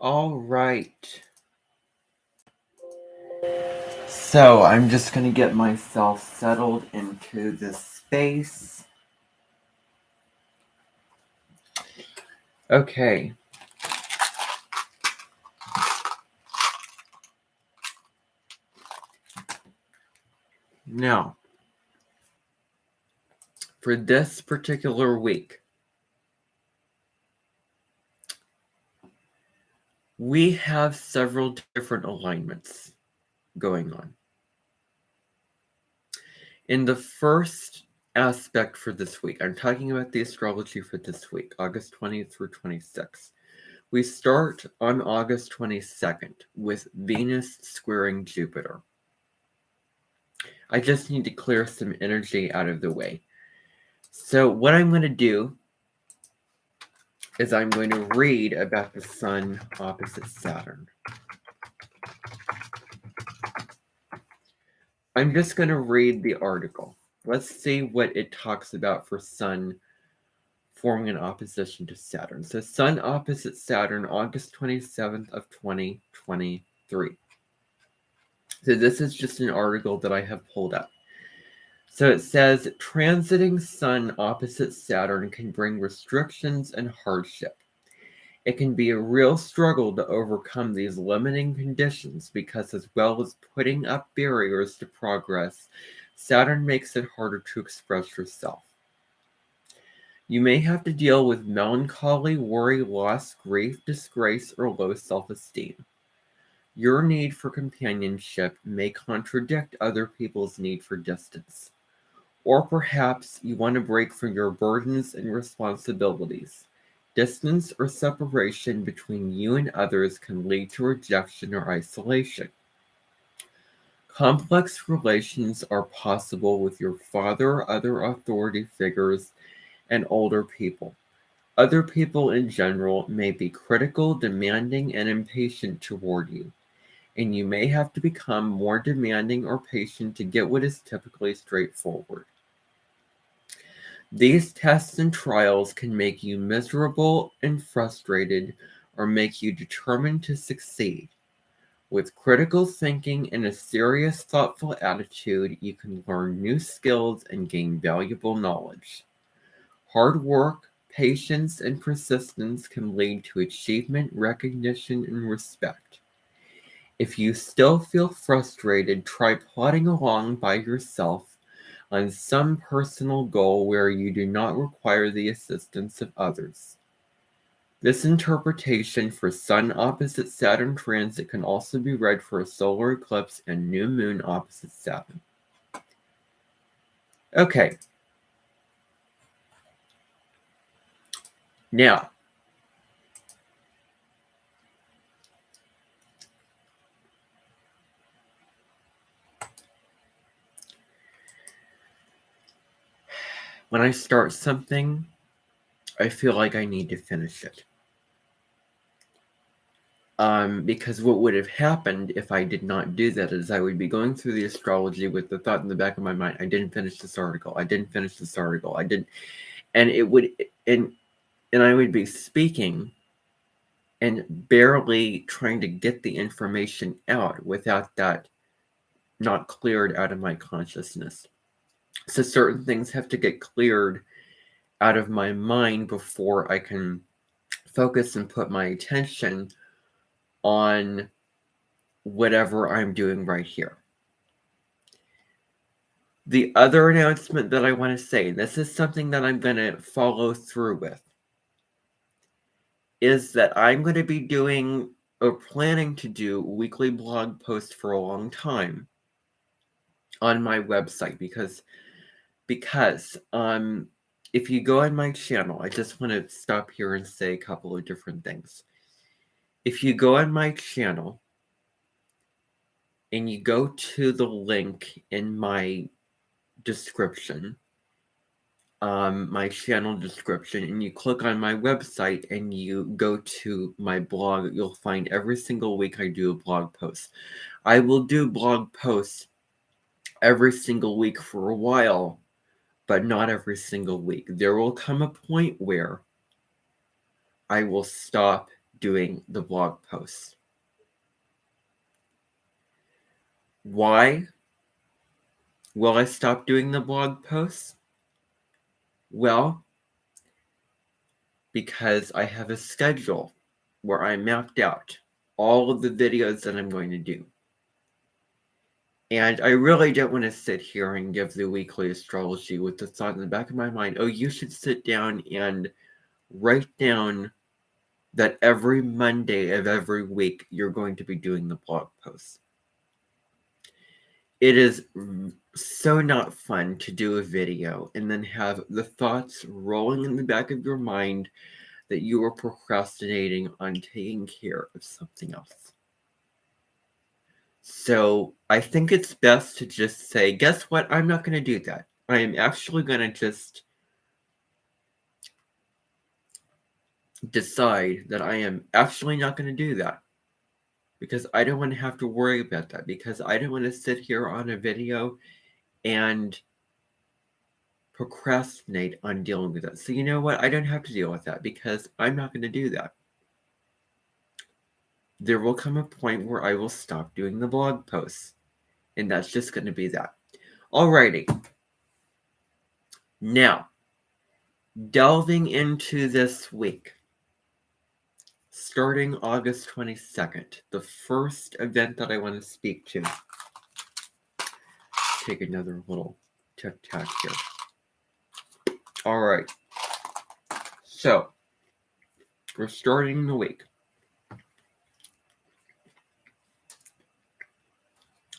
All right. So I'm just going to get myself settled into this space. Okay. Now, for this particular week, we have several different alignments going on. In the first aspect for this week, I'm talking about the astrology for this week, August 20th through 26th. We start on August 22nd with Venus squaring Jupiter. I just need to clear some energy out of the way. So what I'm going to do is I'm going to read about the Sun opposite Saturn. I'm just going to read the article. Let's see what it talks about for Sun forming an opposition to Saturn. So Sun opposite Saturn, August 27th of 2023. So this is just an article that I have pulled up. So it says, transiting Sun opposite Saturn can bring restrictions and hardship. It can be a real struggle to overcome these limiting conditions because, as well as putting up barriers to progress, Saturn makes it harder to express yourself. You may have to deal with melancholy, worry, loss, grief, disgrace, or low self-esteem. Your need for companionship may contradict other people's need for distance. Or perhaps you want to break from your burdens and responsibilities. Distance or separation between you and others can lead to rejection or isolation. Complex relations are possible with your father or other authority figures and older people. Other people in general may be critical, demanding, and impatient toward you, and you may have to become more demanding or patient to get what is typically straightforward. These tests and trials can make you miserable and frustrated or make you determined to succeed. With critical thinking and a serious, thoughtful attitude, you can learn new skills and gain valuable knowledge. Hard work, patience, and persistence can lead to achievement, recognition, and respect. If you still feel frustrated, try plodding along by yourself on some personal goal where you do not require the assistance of others. This interpretation for Sun opposite Saturn transit can also be read for a solar eclipse and new moon opposite Saturn. Okay. Now, when I start something, I feel like I need to finish it. Because what would have happened if I did not do that is I would be going through the astrology with the thought in the back of my mind, I didn't finish this article, I didn't finish this article, I didn't, and it would, and I would be speaking and barely trying to get the information out without that not cleared out of my consciousness. So certain things have to get cleared out of my mind before I can focus and put my attention on whatever I'm doing right here. The other announcement that I want to say, and this is something that I'm going to follow through with, is that I'm going to be doing or planning to do weekly blog posts for a long time on my website because if you go on my channel, I just want to stop here and say a couple of different things. If you go on my channel and you go to the link in my description, my channel description, and you click on my website and you go to my blog, you'll find every single week I do a blog post. I will do blog posts every single week for a while, but not every single week. There will come a point where I will stop doing the blog posts. Why will I stop doing the blog posts? Well, because I have a schedule where I mapped out all of the videos that I'm going to do. And I really don't want to sit here and give the weekly astrology with the thought in the back of my mind, oh, you should sit down and write down that every Monday of every week you're going to be doing the blog posts. It is so not fun to do a video and then have the thoughts rolling in the back of your mind that you are procrastinating on taking care of something else. So I think it's best to just say, guess what? I'm not going to do that. I am actually going to just decide that I am actually not going to do that. Because I don't want to have to worry about that. Because I don't want to sit here on a video and procrastinate on dealing with that. So you know what? I don't have to deal with that because I'm not going to do that. There will come a point where I will stop doing the blog posts. And that's just going to be that. Alrighty. Now, delving into this week. Starting August 22nd, the first event that I want to speak to. Take another little tic-tac here. Alright. So, we're starting the week.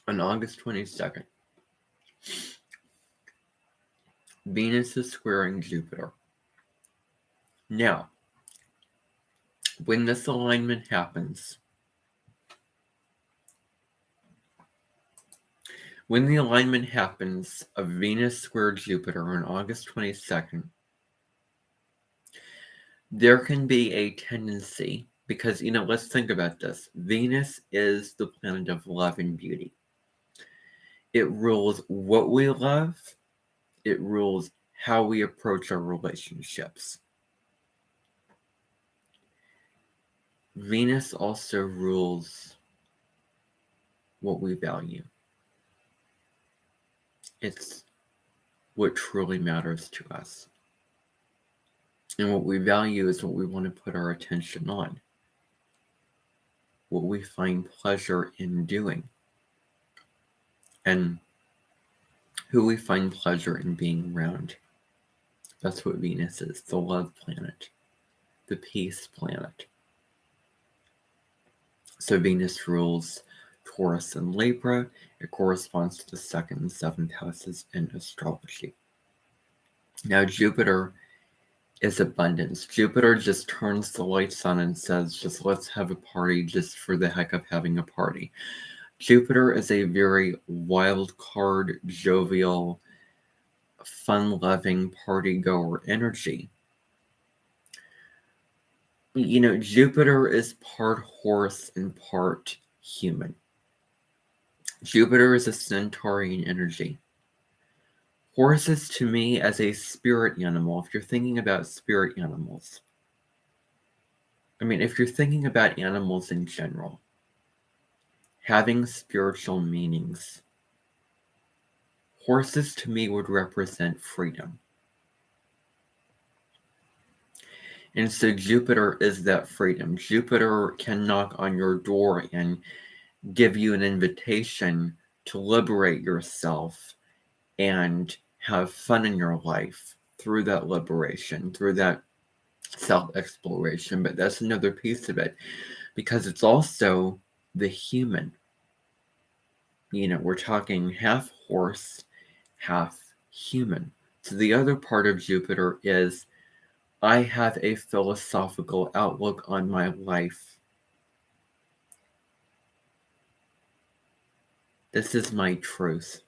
On August 22nd, Venus is squaring Jupiter. Now, when this alignment happens, when the alignment happens of Venus square Jupiter on August 22nd, there can be a tendency, because, let's think about this. Venus is the planet of love and beauty. It rules what we love. It rules how we approach our relationships. Venus also rules what we value. It's what truly matters to us. And what we value is what we want to put our attention on. What we find pleasure in doing. And who we find pleasure in being around. That's what Venus is, the love planet, the peace planet. So Venus rules Taurus and Libra. It corresponds to the 2nd and 7th houses in astrology. Now Jupiter is abundance. Jupiter just turns the lights on and says, just let's have a party just for the heck of having a party. Jupiter is a very wild card, jovial, fun-loving, party-goer energy. Jupiter is part horse and part human. Jupiter is a centaurian energy. Horses, to me, as a spirit animal, if you're thinking about spirit animals, if you're thinking about animals in general, having spiritual meanings, horses to me would represent freedom. And so Jupiter is that freedom. Jupiter can knock on your door and give you an invitation to liberate yourself and have fun in your life through that liberation, through that self-exploration. But that's another piece of it, because it's also the human. We're talking half horse, half human. So the other part of Jupiter is I have a philosophical outlook on my life. This is my truth.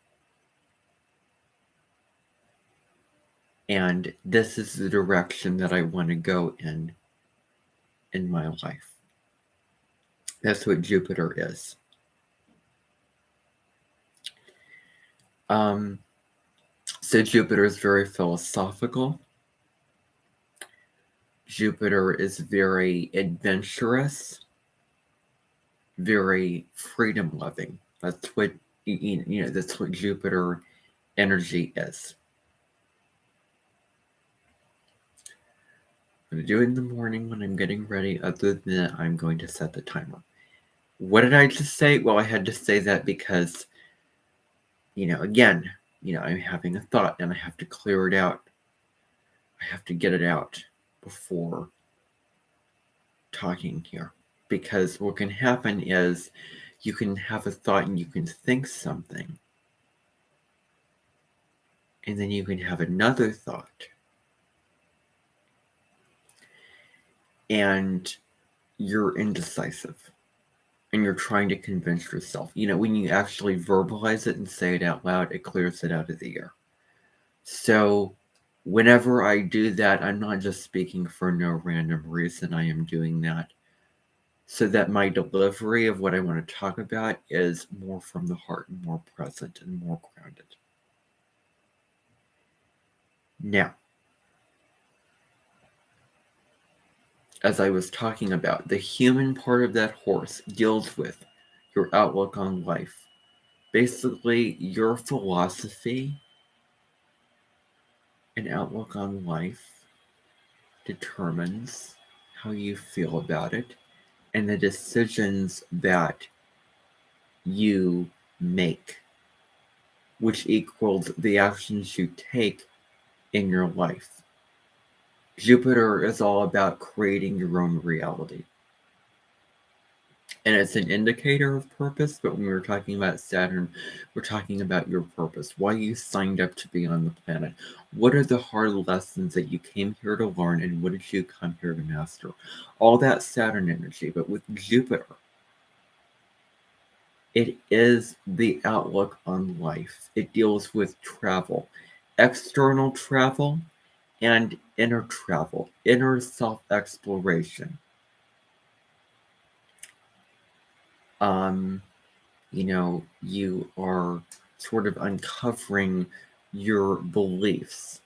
And this is the direction that I want to go in my life. That's what Jupiter is. So Jupiter is very philosophical. Jupiter is very adventurous, very freedom loving. That's what that's what Jupiter energy is. I'm going to do it in the morning when I'm getting ready. Other than that, I'm going to set the timer. What did I just say? Well, I had to say that because, again, I'm having a thought and I have to clear it out. I have to get it out before talking here. Because what can happen is you can have a thought and you can think something. And then you can have another thought. And you're indecisive. And you're trying to convince yourself. When you actually verbalize it and say it out loud, it clears it out of the air. So whenever I do that, I'm not just speaking for no random reason. I am doing that so that my delivery of what I want to talk about is more from the heart and more present and more grounded. Now, as I was talking about, the human part of that horse deals with your outlook on life. Basically, your philosophy and outlook on life determines how you feel about it and the decisions that you make, which equals the actions you take in your life. Jupiter is all about creating your own reality. And it's an indicator of purpose, but when we're talking about Saturn, we're talking about your purpose, why you signed up to be on the planet. What are the hard lessons that you came here to learn, and what did you come here to master? All that Saturn energy, but with Jupiter, it is the outlook on life. It deals with travel, external travel and inner travel, inner self-exploration. You are sort of uncovering your beliefs.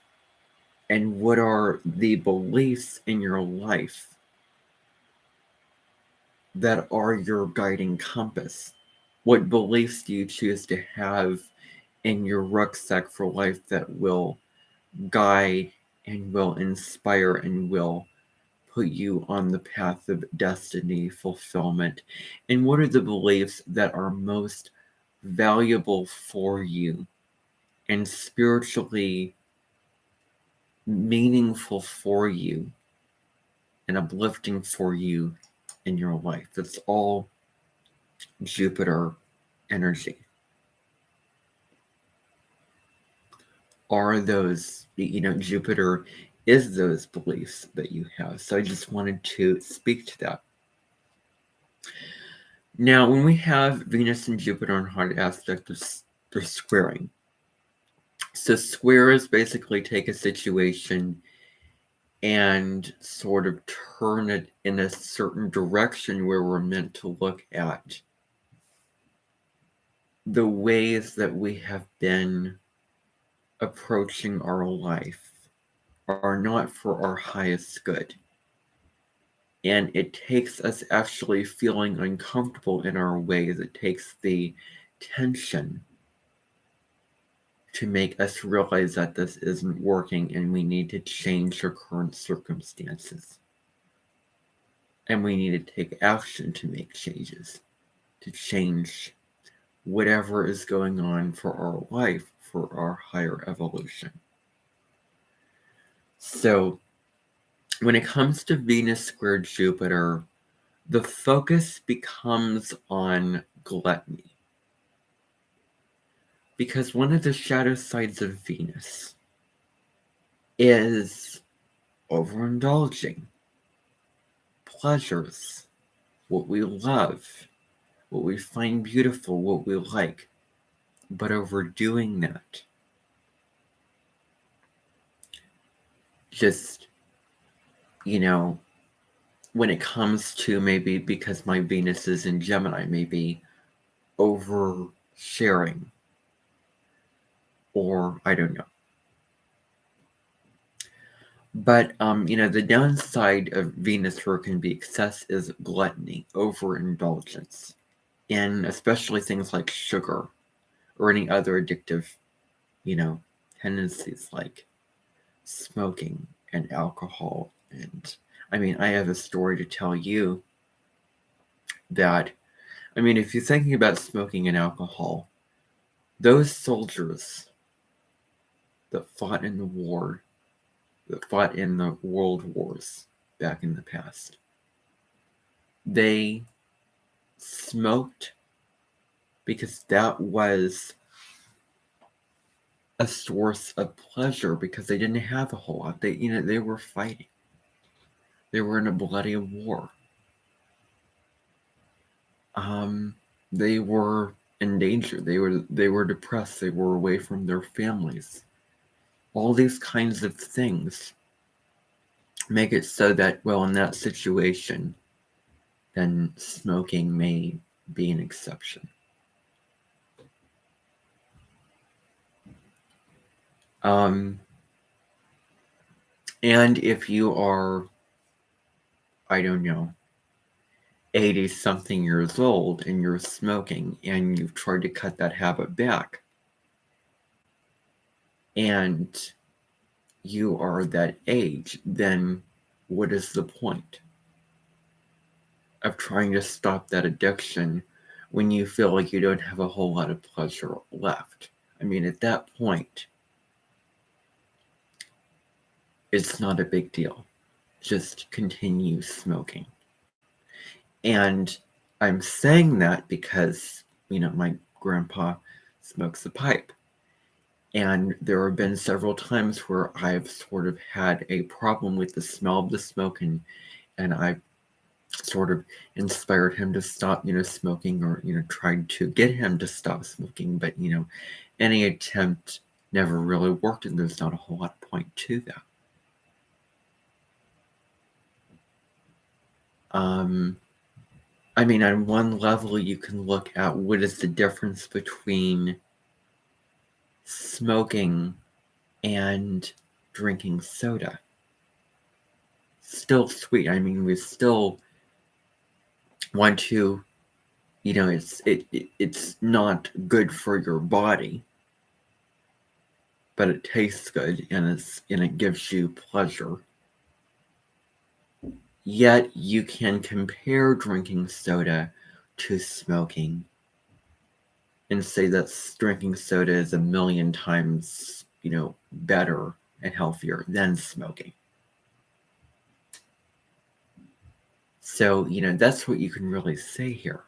And what are the beliefs in your life that are your guiding compass? What beliefs do you choose to have in your rucksack for life that will guide and will inspire and will put you on the path of destiny, fulfillment? And what are the beliefs that are most valuable for you and spiritually meaningful for you and uplifting for you in your life? That's all Jupiter energy. Are those, Jupiter is those beliefs that you have. So I just wanted to speak to that. Now, when we have Venus and Jupiter in hard aspect, they're squaring. So squares basically take a situation and sort of turn it in a certain direction where we're meant to look at the ways that we have been approaching our life are not for our highest good. And it takes us actually feeling uncomfortable in our ways. It takes the tension to make us realize that this isn't working and we need to change our current circumstances. And we need to take action to make changes, to change whatever is going on for our life, for our higher evolution. So when it comes to Venus squared Jupiter, the focus becomes on gluttony. Because one of the shadow sides of Venus is overindulging, pleasures, what we love, what we find beautiful, what we like, but overdoing that. Just, when it comes to maybe because my Venus is in Gemini, maybe oversharing, or I don't know. But the downside of Venus, where it can be excess, is gluttony, overindulgence, in especially things like sugar or any other addictive, tendencies like smoking and alcohol. And I have a story to tell you that, if you're thinking about smoking and alcohol, those soldiers that fought in the war, that fought in the world wars back in the past, they smoked because that was a source of pleasure, because they didn't have a whole lot. They were fighting. They were in a bloody war. They were in danger. They were depressed. They were away from their families. All these kinds of things make it so that, well, in that situation, then smoking may be an exception. And if you are, I don't know, 80 something years old and you're smoking and you've tried to cut that habit back, and you are that age, then what is the point of trying to stop that addiction when you feel like you don't have a whole lot of pleasure left? At that point, it's not a big deal. Just continue smoking. And I'm saying that because, my grandpa smokes a pipe. And there have been several times where I've sort of had a problem with the smell of the smoke, and I've sort of inspired him to stop, smoking, or, tried to get him to stop smoking. But, any attempt never really worked, and there's not a whole lot of point to that. On one level, you can look at what is the difference between smoking and drinking soda. Still sweet. We still want to, it's not good for your body, but it tastes good, and it gives you pleasure. Yet you can compare drinking soda to smoking and say that drinking soda is a million times, better and healthier than smoking. So, that's what you can really say here.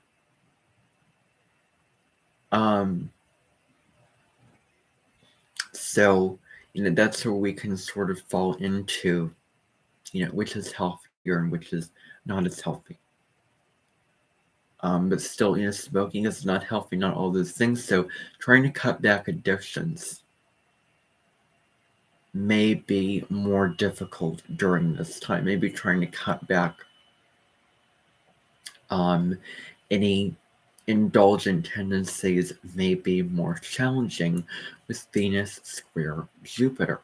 So, that's where we can sort of fall into, which is healthier and which is not as healthy. But still, smoking is not healthy, not all those things. So trying to cut back addictions may be more difficult during this time. Maybe trying to cut back any indulgent tendencies may be more challenging with Venus square Jupiter,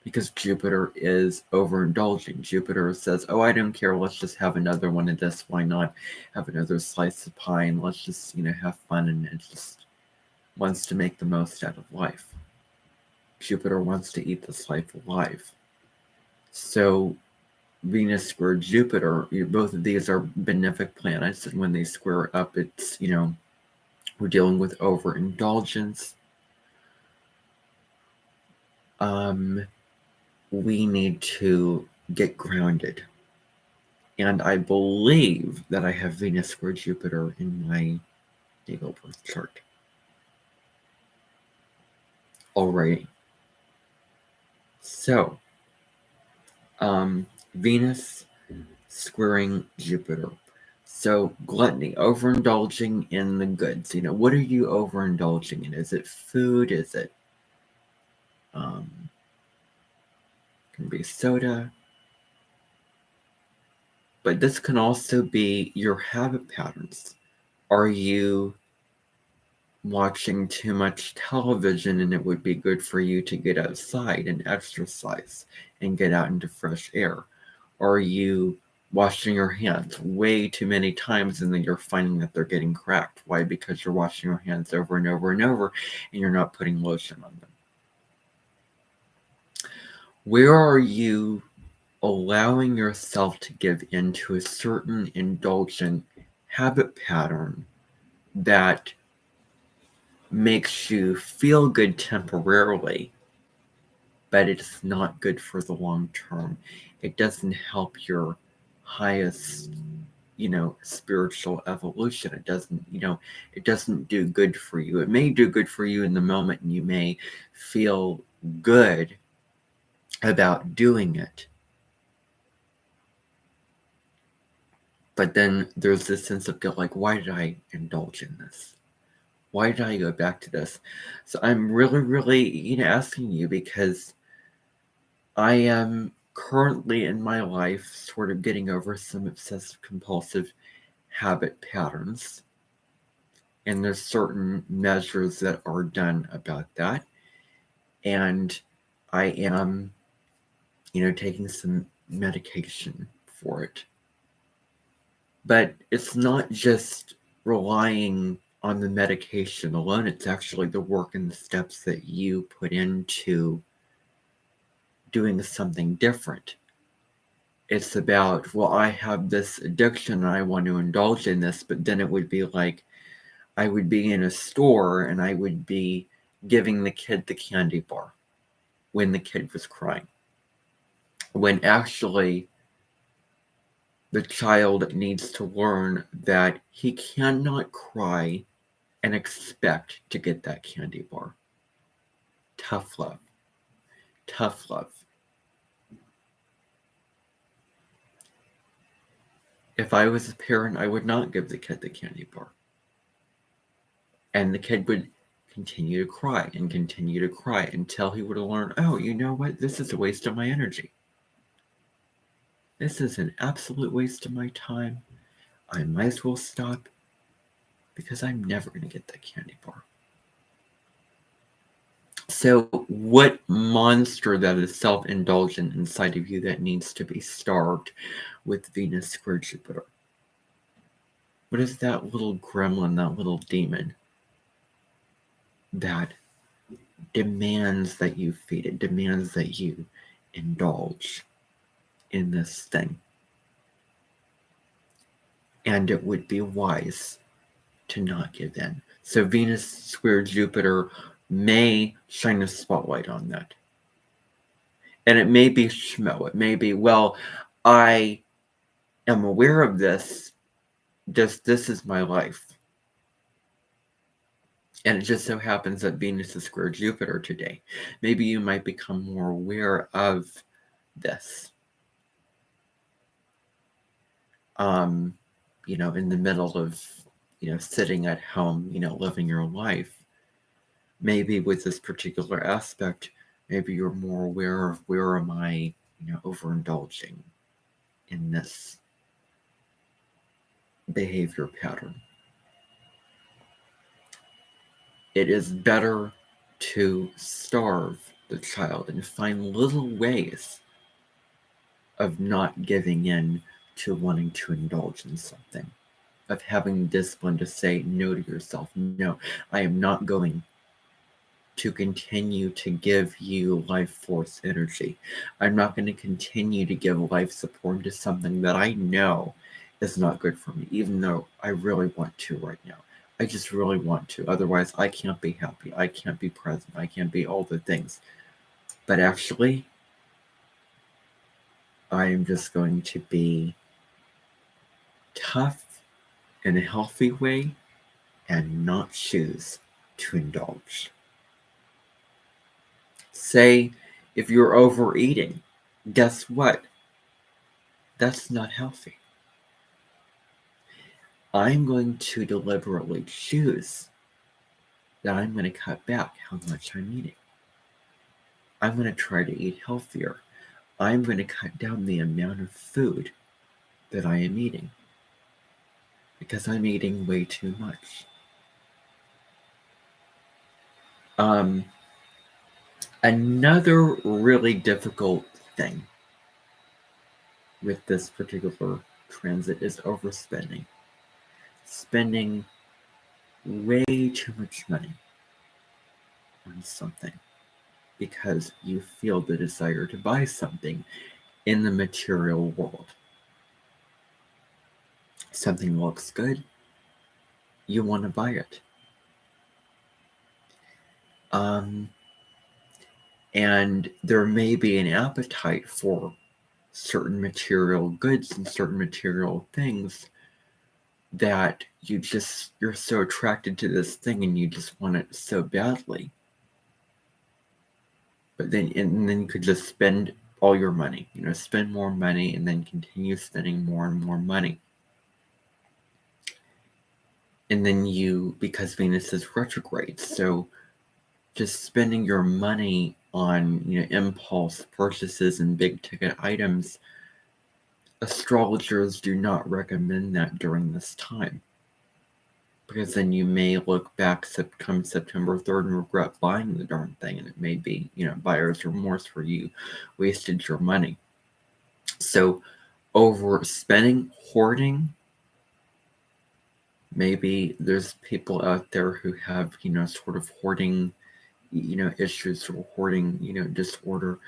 because Jupiter is overindulging. Jupiter says, oh, I don't care, let's just have another one of this. Why not have another slice of pie, and let's just, have fun, and it just wants to make the most out of life. Jupiter wants to eat this life alive. So Venus square Jupiter, both of these are benefic planets, and when they square up, it's, we're dealing with overindulgence. We need to get grounded. And I believe that I have Venus square Jupiter in my natal birth chart already. So, Venus squaring Jupiter. So, gluttony, overindulging in the goods. What are you overindulging in? Is it food? Is it can be soda? But this can also be your habit patterns. Are you watching too much television and it would be good for you to get outside and exercise and get out into fresh air? Or are you washing your hands way too many times and then you're finding that they're getting cracked? Why? Because you're washing your hands over and over and over and you're not putting lotion on them. Where are you allowing yourself to give into a certain indulgent habit pattern that makes you feel good temporarily, but it's not good for the long term? It doesn't help your highest, spiritual evolution. It doesn't do good for you. It may do good for you in the moment and you may feel good about doing it. But then there's this sense of guilt, like, why did I indulge in this? Why did I go back to this? So I'm really, really, asking you because I am currently in my life sort of getting over some obsessive compulsive habit patterns. And there's certain measures that are done about that. And I am, taking some medication for it. But it's not just relying on the medication alone. It's actually the work and the steps that you put into doing something different. It's about, well, I have this addiction and I want to indulge in this, but then it would be like I would be in a store and I would be giving the kid the candy bar when the kid was crying. When actually the child needs to learn that he cannot cry and expect to get that candy bar. Tough love. Tough love. If I was a parent, I would not give the kid the candy bar. And the kid would continue to cry and continue to cry until he would have learned, oh, you know what? This is a waste of my energy. This is an absolute waste of my time. I might as well stop because I'm never going to get that candy bar. So what monster that is self-indulgent inside of you that needs to be starved with Venus square Jupiter? What is that little gremlin, that little demon that demands that you feed it, demands that you indulge in this thing? And it would be wise to not give in. So Venus square Jupiter may shine a spotlight on that. And it may be schmo. It may be, well, I am aware of this. This is my life. And it just so happens that Venus is square Jupiter today. Maybe you might become more aware of this. In the middle of, sitting at home, living your life. Maybe with this particular aspect, maybe you're more aware of where am I, overindulging in this behavior pattern. It is better to starve the child and find little ways of not giving in to wanting to indulge in something, of having discipline to say no to yourself. No, I am not going to continue to give you life force energy. I'm not going to continue to give life support to something that I know is not good for me, even though I really want to right now. I just really want to. Otherwise, I can't be happy. I can't be present. I can't be all the things. But actually, I am just going to be tough in a healthy way and not choose to indulge. Say, if you're overeating, guess what? That's not healthy. I'm going to deliberately choose that I'm going to cut back how much I'm eating. I'm going to try to eat healthier. I'm going to cut down the amount of food that I am eating because I'm eating way too much. Another really difficult thing with this particular transit is overspending. Spending way too much money on something because you feel the desire to buy something in the material world. Something looks good, you want to buy it. And there may be an appetite for certain material goods and certain material things that you're so attracted to this thing and you just want it so badly. But then you could just spend all your money, spend more money and then continue spending more and more money. And then because Venus is retrograde, so just spending your money on impulse purchases and big ticket items, astrologers do not recommend that during this time, because then you may look back come September 3rd and regret buying the darn thing, and it may be buyer's remorse for you wasted your money. So overspending, hoarding, maybe there's people out there who have sort of hoarding issues or hoarding disorder,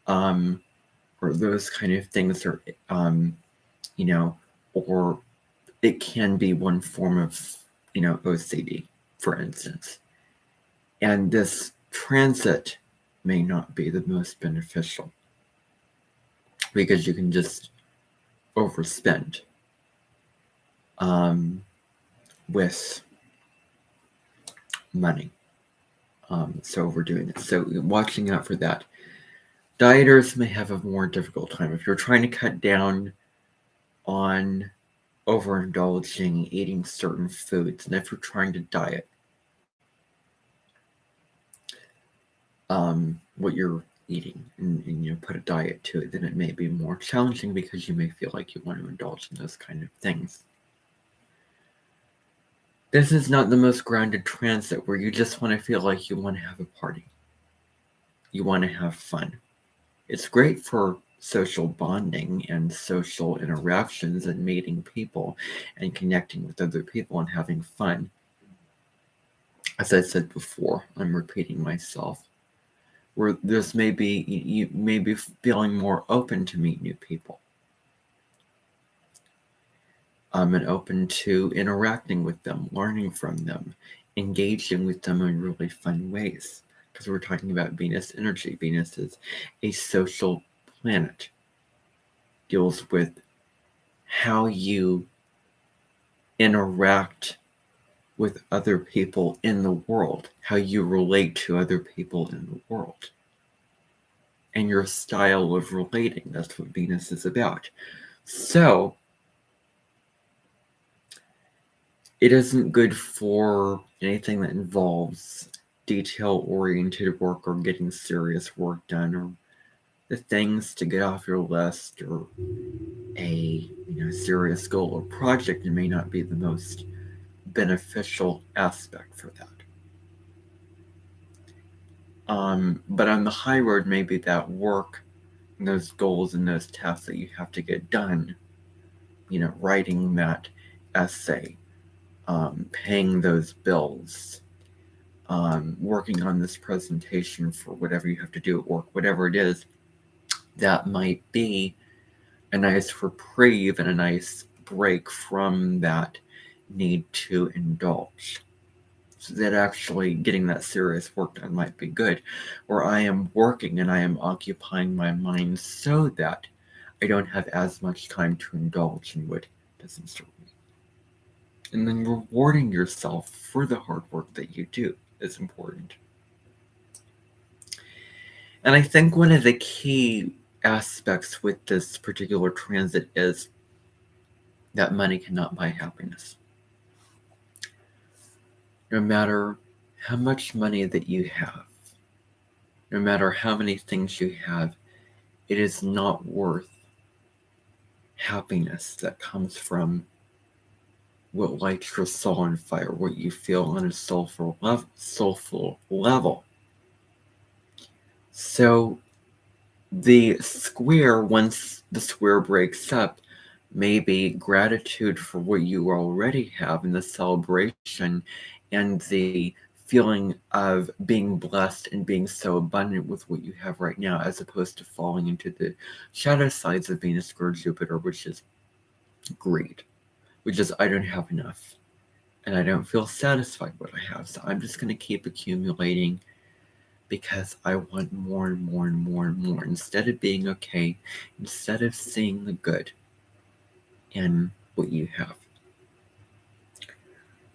or those kind of things, or or it can be one form of OCD, for instance. And this transit may not be the most beneficial because you can just overspend with money. So we're doing it. So watching out for that. Dieters may have a more difficult time. If you're trying to cut down on overindulging, eating certain foods, and if you're trying to diet what you're eating and put a diet to it, then it may be more challenging because you may feel like you want to indulge in those kind of things. This is not the most grounded transit where you just want to feel like you want to have a party. You want to have fun. It's great for social bonding and social interactions and meeting people and connecting with other people and having fun. As I said before, I'm repeating myself, where you may be feeling more open to meet new people. And open to interacting with them, learning from them, engaging with them in really fun ways. Because we're talking about Venus energy. Venus is a social planet. Deals with how you interact with other people in the world, how you relate to other people in the world, and your style of relating. That's what Venus is about. So it isn't good for anything that involves detail-oriented work or getting serious work done, or the things to get off your list, or a serious goal or project. It may not be the most beneficial aspect for that. But on the high road, maybe that work and those goals and those tasks that you have to get done, writing that essay, paying those bills, working on this presentation for whatever you have to do at work, whatever it is, that might be a nice reprieve and a nice break from that need to indulge. So that actually getting that serious work done might be good, where I am working and I am occupying my mind so that I don't have as much time to indulge in what doesn't serve me. And then rewarding yourself for the hard work that you do is important. And I think one of the key aspects with this particular transit is that money cannot buy happiness. No matter how much money that you have, no matter how many things you have, it is not worth happiness that comes from what lights your soul on fire, what you feel on a soulful level. So the square, once the square breaks up, may be gratitude for what you already have and the celebration and the feeling of being blessed and being so abundant with what you have right now, as opposed to falling into the shadow sides of Venus square Jupiter, which is greed, which is I don't have enough and I don't feel satisfied with what I have. So I'm just going to keep accumulating because I want more and more and more and more. Instead of being okay, instead of seeing the good in what you have.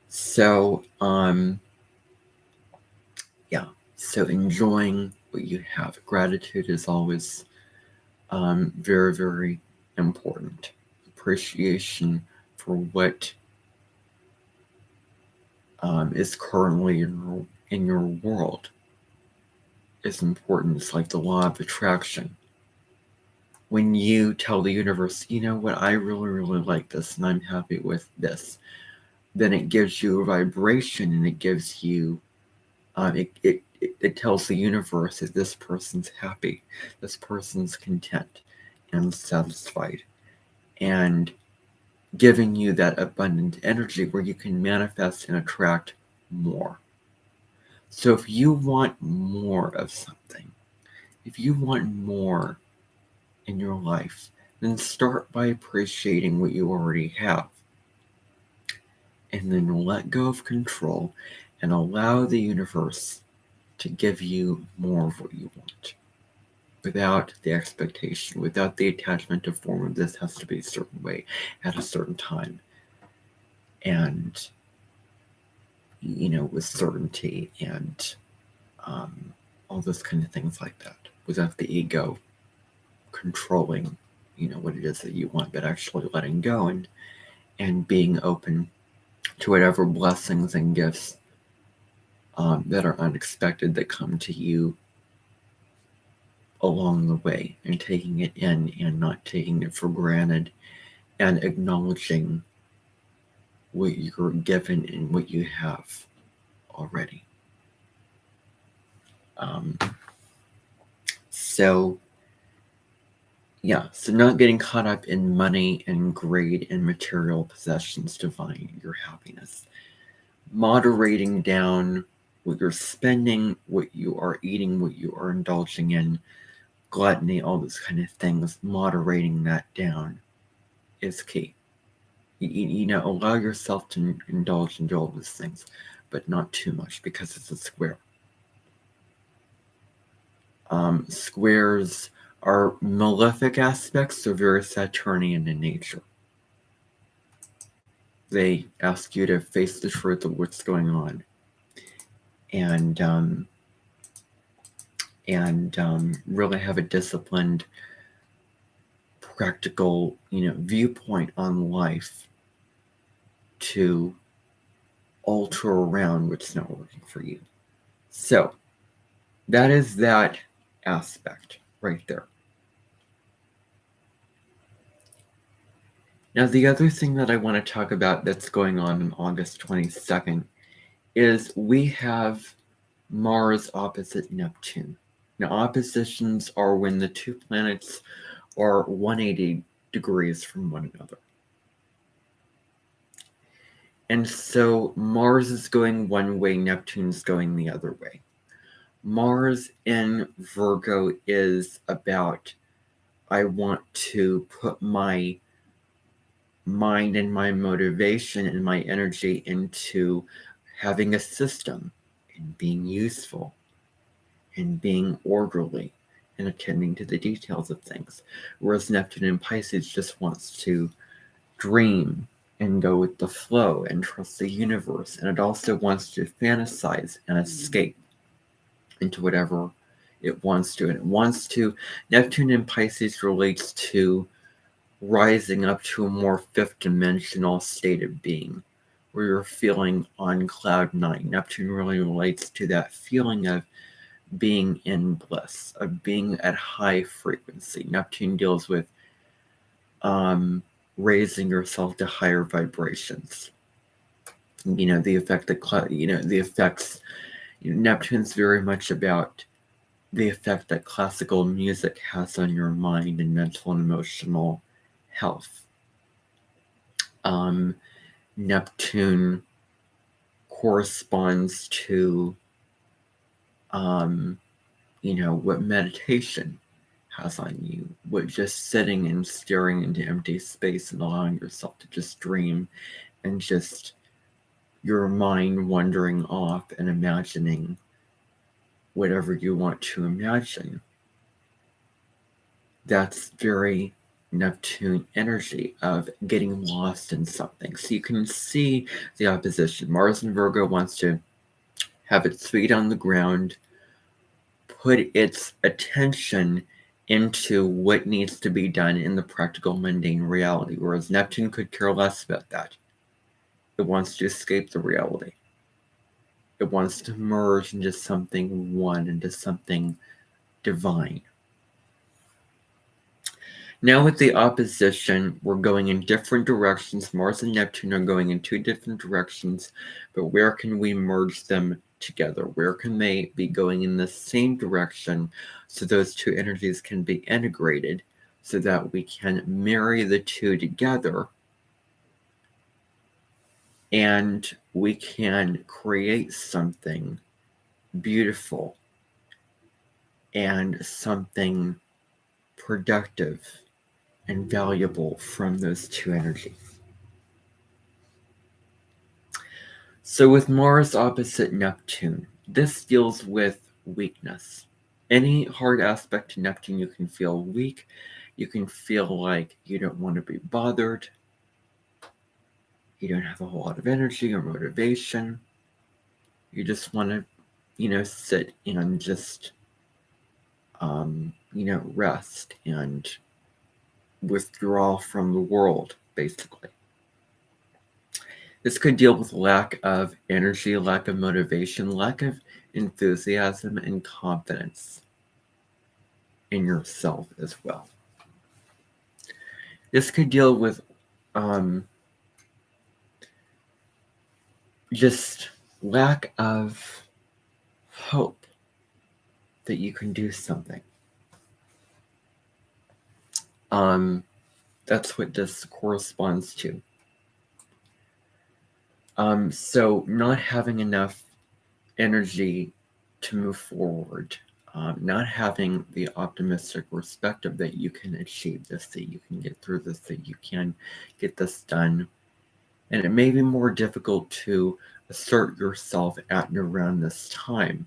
So, yeah. So enjoying what you have. Gratitude is always very, very important. Appreciation for what is currently in your world is important. It's like the law of attraction. When you tell the universe, you know what, I really, really like this and I'm happy with this, then it gives you a vibration and it gives you, it tells the universe that this person's happy, this person's content and satisfied, and giving you that abundant energy where you can manifest and attract more. So if you want more of something, if you want more in your life, then start by appreciating what you already have. And then let go of control and allow the universe to give you more of what you want without the expectation, without the attachment to form of this has to be a certain way at a certain time. And, with certainty and all those kind of things like that, without the ego controlling, what it is that you want, but actually letting go and being open to whatever blessings and gifts that are unexpected that come to you along the way, and taking it in and not taking it for granted and acknowledging what you're given and what you have already. So not getting caught up in money and greed and material possessions to find your happiness. Moderating down what you're spending, what you are eating, what you are indulging in, gluttony, all those kind of things, moderating that down is key. Allow yourself to indulge in all those things, but not too much because it's a square. Squares are malefic aspects, so very Saturnian in nature. They ask you to face the truth of what's going on, and really have a disciplined, practical, viewpoint on life to alter around what's not working for you. So that is that aspect right there. Now, the other thing that I want to talk about that's going on August 22nd is we have Mars opposite Neptune. Now, oppositions are when the two planets are 180 degrees from one another. And so Mars is going one way, Neptune's going the other way. Mars in Virgo is about, I want to put my mind and my motivation and my energy into having a system and being useful and being orderly and attending to the details of things. Whereas Neptune in Pisces just wants to dream and go with the flow and trust the universe. And it also wants to fantasize and escape into whatever it wants to. And it wants to, Neptune in Pisces relates to rising up to a more fifth dimensional state of being where you're feeling on cloud nine. Neptune really relates to that feeling of being in bliss, of being at high frequency. Neptune deals with raising yourself to higher vibrations. the effect that, the effects, Neptune's very much about the effect that classical music has on your mind and mental and emotional health. Neptune corresponds to, what meditation has on you, what just sitting and staring into empty space and allowing yourself to just dream and just your mind wandering off and imagining whatever you want to imagine. That's very Neptune energy of getting lost in something. So you can see the opposition. Mars in Virgo wants to have its feet on the ground, put its attention into what needs to be done in the practical, mundane reality, whereas Neptune could care less about that. It wants to escape the reality. It wants to merge into something one, into something divine. Now with the opposition, we're going in different directions. Mars and Neptune are going in two different directions, but where can we merge them together? Where can they be going in the same direction so those two energies can be integrated so that we can marry the two together and we can create something beautiful and something productive and valuable from those two energies. So with Mars opposite Neptune, this deals with weakness. Any hard aspect to Neptune, you can feel weak. You can feel like you don't want to be bothered. You don't have a whole lot of energy or motivation. You just want to, sit and just, rest and withdraw from the world, basically. This could deal with lack of energy, lack of motivation, lack of enthusiasm and confidence in yourself as well. This could deal with just lack of hope that you can do something. That's what this corresponds to. So not having enough energy to move forward, not having the optimistic perspective that you can achieve this, that you can get through this, that you can get this done. And it may be more difficult to assert yourself at and around this time.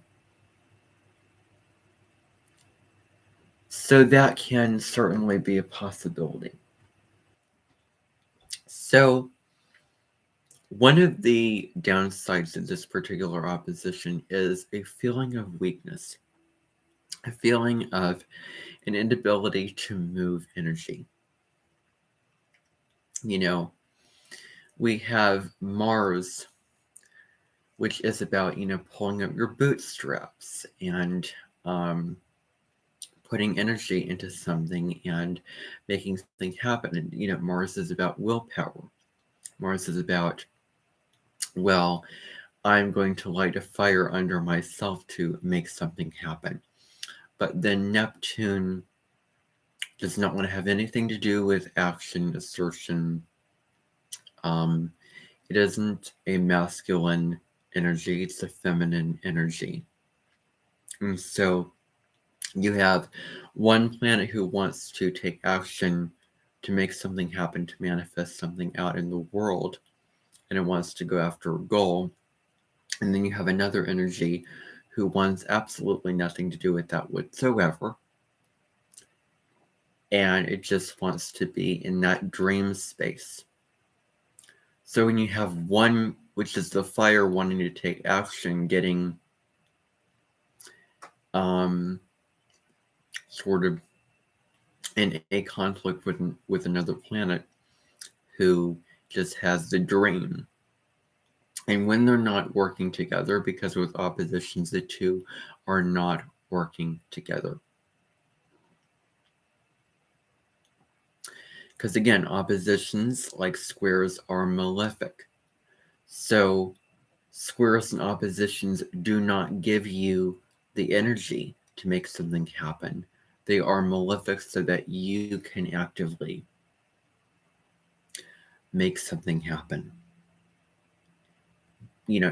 So that can certainly be a possibility. So one of the downsides of this particular opposition is a feeling of weakness, a feeling of an inability to move energy. We have Mars, which is about, pulling up your bootstraps and putting energy into something and making something happen. And, Mars is about willpower. Mars is about, well, I'm going to light a fire under myself to make something happen. But then Neptune does not want to have anything to do with action, assertion. It isn't a masculine energy, it's a feminine energy. And so you have one planet who wants to take action to make something happen, to manifest something out in the world, and it wants to go after a goal. And then you have another energy who wants absolutely nothing to do with that whatsoever. And it just wants to be in that dream space. So when you have one, which is the fire wanting to take action, getting sort of in a conflict with another planet who just has the dream. And when they're not working together, because with oppositions, the two are not working together. Because again, oppositions, like squares, are malefic. So squares and oppositions do not give you the energy to make something happen. They are malefic so that you can actively make something happen.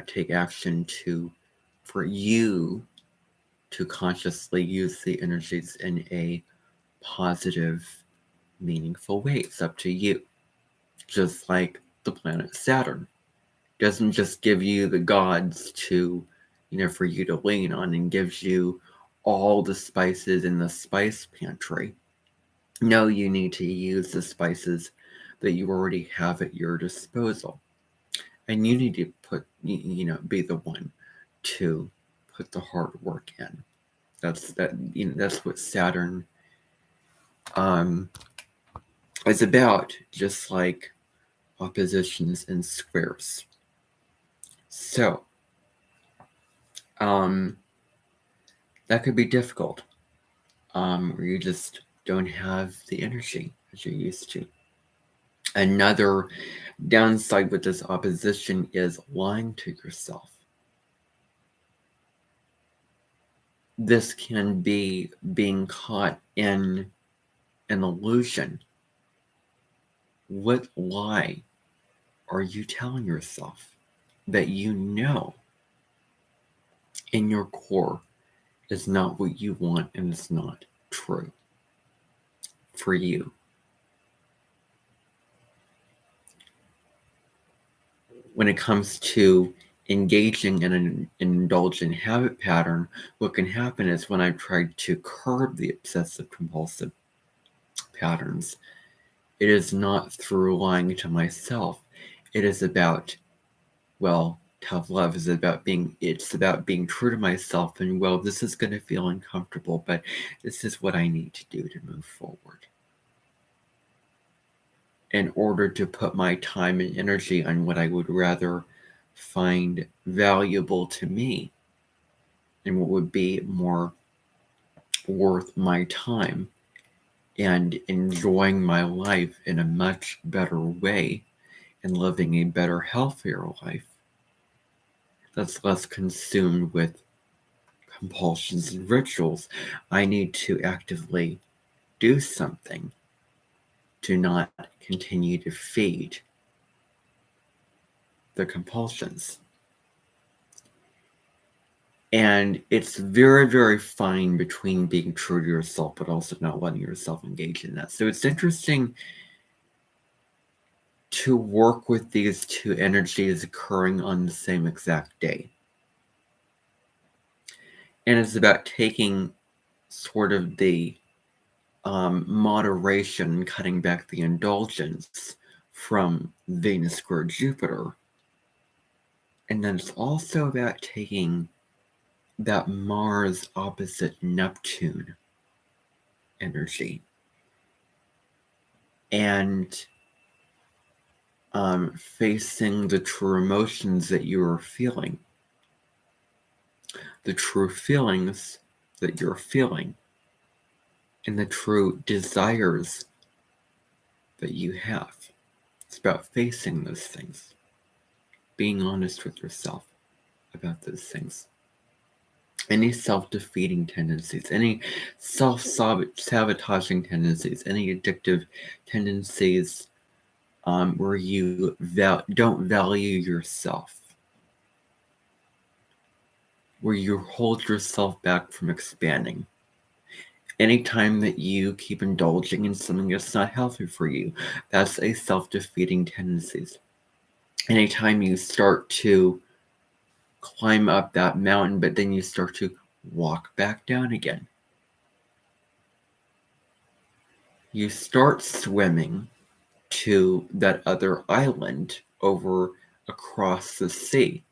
Take action for you to consciously use the energies in a positive, meaningful way. It's up to you. Just like the planet Saturn doesn't just give you the gods for you to lean on, and gives you all the spices in the spice pantry. No, you need to use the spices that you already have at your disposal. And you need to be the one to put the hard work in. That's what Saturn is about, just like oppositions and squares. So, that could be difficult, where you just don't have the energy as you're used to. Another downside with this opposition is lying to yourself. This can be being caught in an illusion. What lie are you telling yourself that you know in your core is not what you want and is not true for you? When it comes to engaging in an indulgent habit pattern, what can happen is when I've tried to curb the obsessive compulsive patterns, it is not through lying to myself. It is about, tough love is about it's about being true to myself, and this is going to feel uncomfortable, but this is what I need to do to move forward. In order to put my time and energy on what I would rather find valuable to me and what would be more worth my time and enjoying my life in a much better way and living a better, healthier life that's less consumed with compulsions and rituals, I need to actively do something to not continue to feed the compulsions. And it's very, very fine between being true to yourself, but also not letting yourself engage in that. So it's interesting to work with these two energies occurring on the same exact day. And it's about taking sort of the moderation, cutting back the indulgence from Venus square Jupiter. And then it's also about taking that Mars opposite Neptune energy and facing the true emotions that you are feeling, the true feelings that you're feeling, and the true desires that you have. It's about facing those things, being honest with yourself about those things. Any self-defeating tendencies, any self-sabotaging tendencies, any addictive tendencies where you don't value yourself, where you hold yourself back from expanding. Anytime that you keep indulging in something that's not healthy for you, that's a self-defeating tendency. Anytime you start to climb up that mountain, but then you start to walk back down again, you start swimming to that other island over across the sea.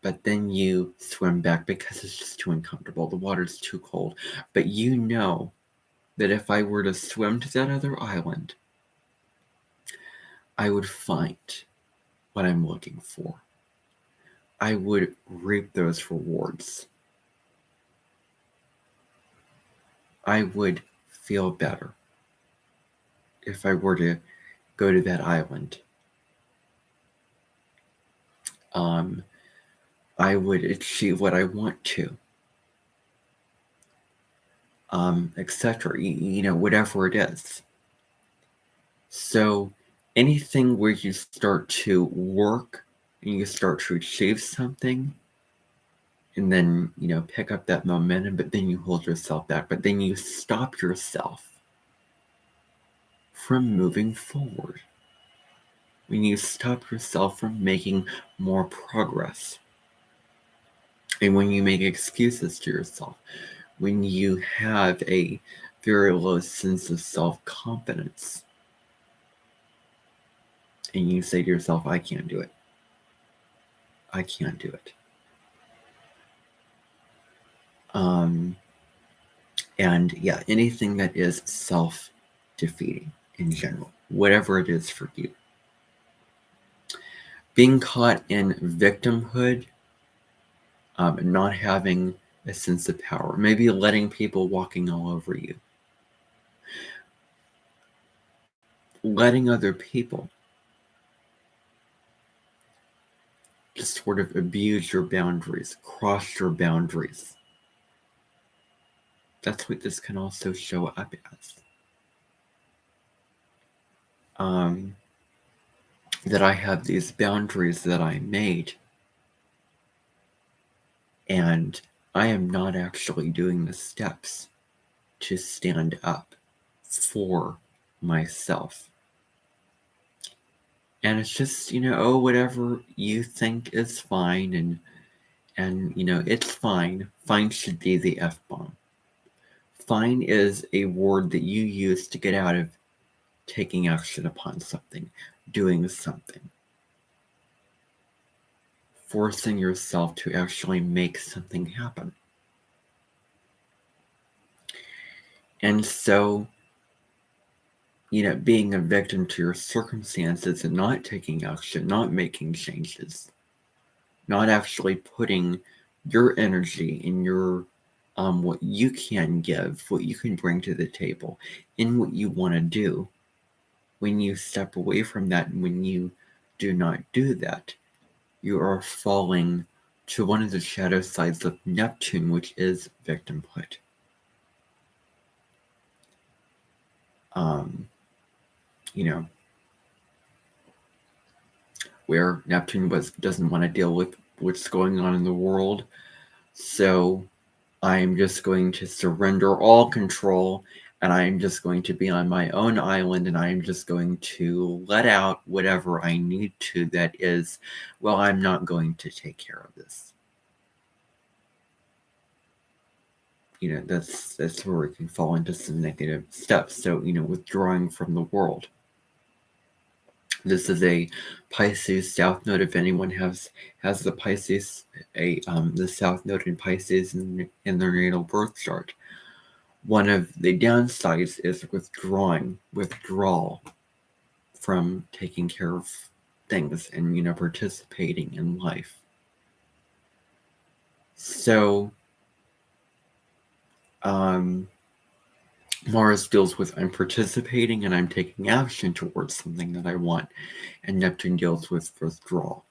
But then you swim back because it's just too uncomfortable. The water's too cold. But you know that if I were to swim to that other island, I would find what I'm looking for. I would reap those rewards. I would feel better if I were to go to that island. I would achieve what I want to, etc. Whatever it is. So anything where you start to work and you start to achieve something, and then, pick up that momentum, but then you hold yourself back, but then you stop yourself from moving forward. When you stop yourself from making more progress, and when you make excuses to yourself, when you have a very low sense of self-confidence, and you say to yourself, I can't do it. I can't do it. And yeah, anything that is self-defeating in general, whatever it is for you. Being caught in victimhood, not having a sense of power, maybe letting people walking all over you, letting other people just sort of abuse your boundaries, cross your boundaries. That's what this can also show up as. That I have these boundaries that I made, and I am not actually doing the steps to stand up for myself. And it's just, whatever you think is fine, and it's fine. Fine should be the F-bomb. Fine is a word that you use to get out of taking action upon something, doing something, forcing yourself to actually make something happen. And so, being a victim to your circumstances and not taking action, not making changes, not actually putting your energy in your what you can give, what you can bring to the table, in what you want to do. When you step away from that, and when you do not do that, you are falling to one of the shadow sides of Neptune, which is victimhood. Where Neptune doesn't want to deal with what's going on in the world. So I'm just going to surrender all control, and I'm just going to be on my own island, and I'm just going to let out whatever I need to that is, well, I'm not going to take care of this. That's where we can fall into some negative steps. So, withdrawing from the world. This is a Pisces South Node. If anyone has the Pisces, the South Node in Pisces in their natal birth chart, one of the downsides is withdrawal from taking care of things and participating in life. So, Mars deals with I'm participating and I'm taking action towards something that I want, and Neptune deals with withdrawal.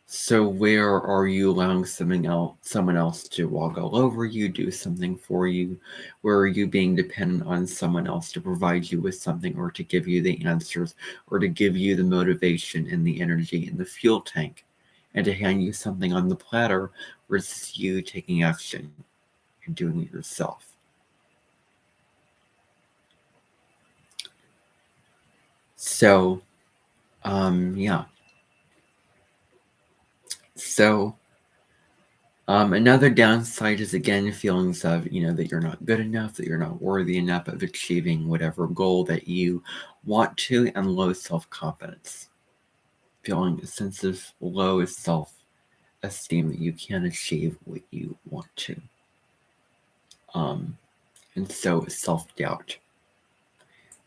So where are you allowing someone else to walk all over you, do something for you? Where are you being dependent on someone else to provide you with something, or to give you the answers, or to give you the motivation and the energy and the fuel tank, and to hand you something on the platter versus you taking action and doing it yourself? So, yeah. So, another downside is, again, feelings of, that you're not good enough, that you're not worthy enough of achieving whatever goal that you want to, and low self-confidence. Feeling a sense of low self-esteem that you can't achieve what you want to. And so self-doubt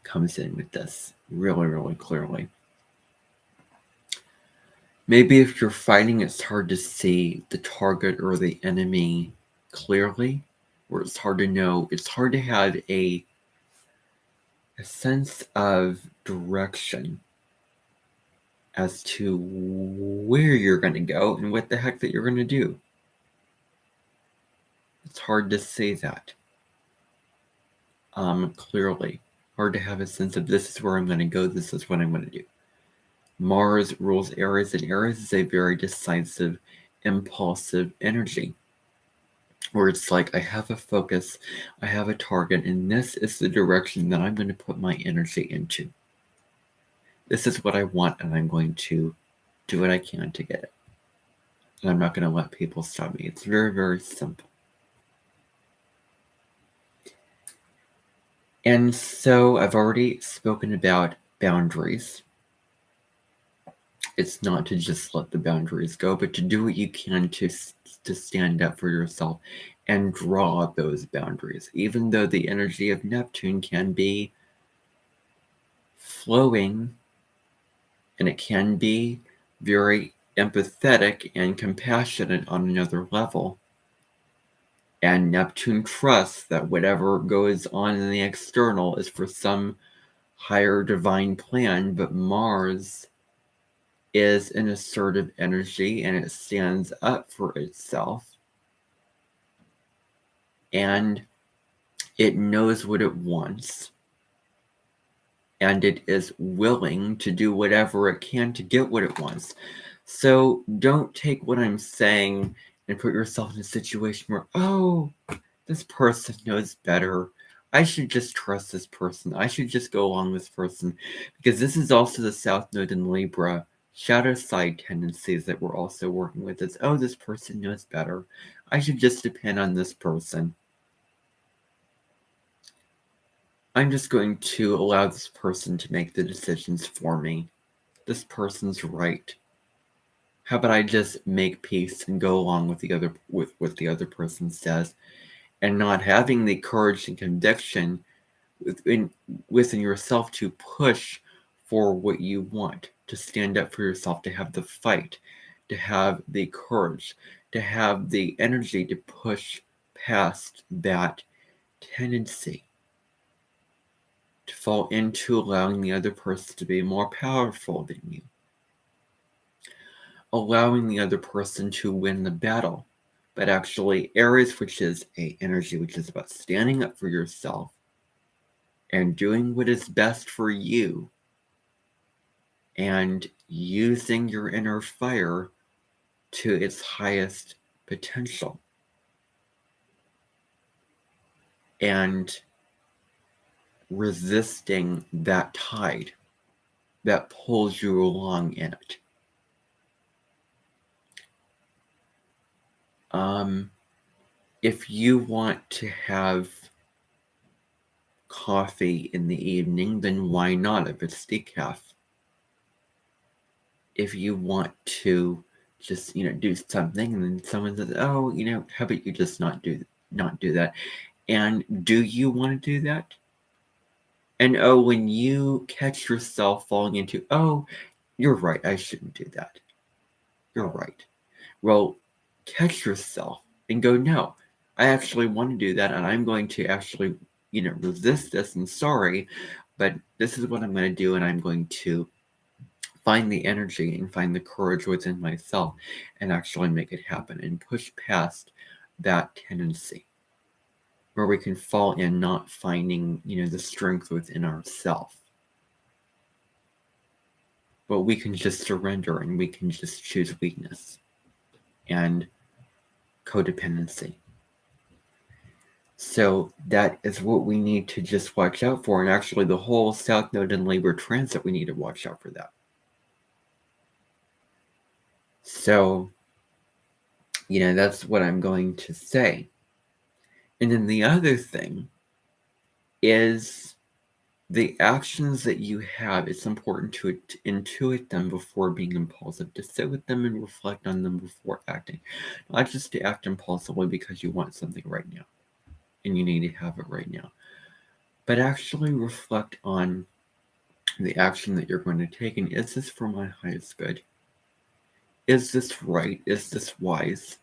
comes in with this really, really clearly. Maybe if you're fighting, it's hard to see the target or the enemy clearly, or it's hard to know. It's hard to have a sense of direction as to where you're going to go and what the heck that you're going to do. It's hard to say that clearly. Hard to have a sense of this is where I'm going to go, this is what I'm going to do. Mars rules Aries, and Aries is a very decisive, impulsive energy, where it's like, I have a focus, I have a target, and this is the direction that I'm going to put my energy into. This is what I want, and I'm going to do what I can to get it. And I'm not going to let people stop me. It's very, very simple. And so I've already spoken about boundaries. It's not to just let the boundaries go, but to do what you can to stand up for yourself and draw those boundaries. Even though the energy of Neptune can be flowing and it can be very empathetic and compassionate on another level. And Neptune trusts that whatever goes on in the external is for some higher divine plan, but Mars is an assertive energy and it stands up for itself. And it knows what it wants. And it is willing to do whatever it can to get what it wants. So don't take what I'm saying and put yourself in a situation where, oh, this person knows better. I should just trust this person. I should just go along with this person. Because this is also the South Node in Libra shadow side tendencies that we're also working with. Is, oh, this person knows better. I should just depend on this person. I'm just going to allow this person to make the decisions for me. This person's right. How about I just make peace and go along with what the other person says, and not having the courage and conviction within yourself to push for what you want, to stand up for yourself, to have the fight, to have the courage, to have the energy to push past that tendency, to fall into allowing the other person to be more powerful than you, allowing the other person to win the battle. But actually, Aries, which is a energy which is about standing up for yourself and doing what is best for you and using your inner fire to its highest potential. And resisting that tide that pulls you along in it. If you want to have coffee in the evening, then why not if it's decaf? If you want to just, do something and then someone says, oh, how about you just not do that? And do you want to do that? And oh, when you catch yourself falling into, oh, you're right, I shouldn't do that. You're right. Well, catch yourself and go, no, I actually want to do that, and I'm going to actually, resist this, and sorry, but this is what I'm going to do, and I'm going to find the energy and find the courage within myself and actually make it happen and push past that tendency where we can fall in not finding, the strength within ourselves. But we can just surrender and we can just choose weakness and codependency. So that is what we need to just watch out for. And actually the whole South Node in Libra transit, we need to watch out for that. So, that's what I'm going to say. And then the other thing is the actions that you have, it's important to intuit them before being impulsive, to sit with them and reflect on them before acting. Not just to act impulsively because you want something right now and you need to have it right now, but actually reflect on the action that you're going to take. And is this for my highest good? Is this right? Is this wise?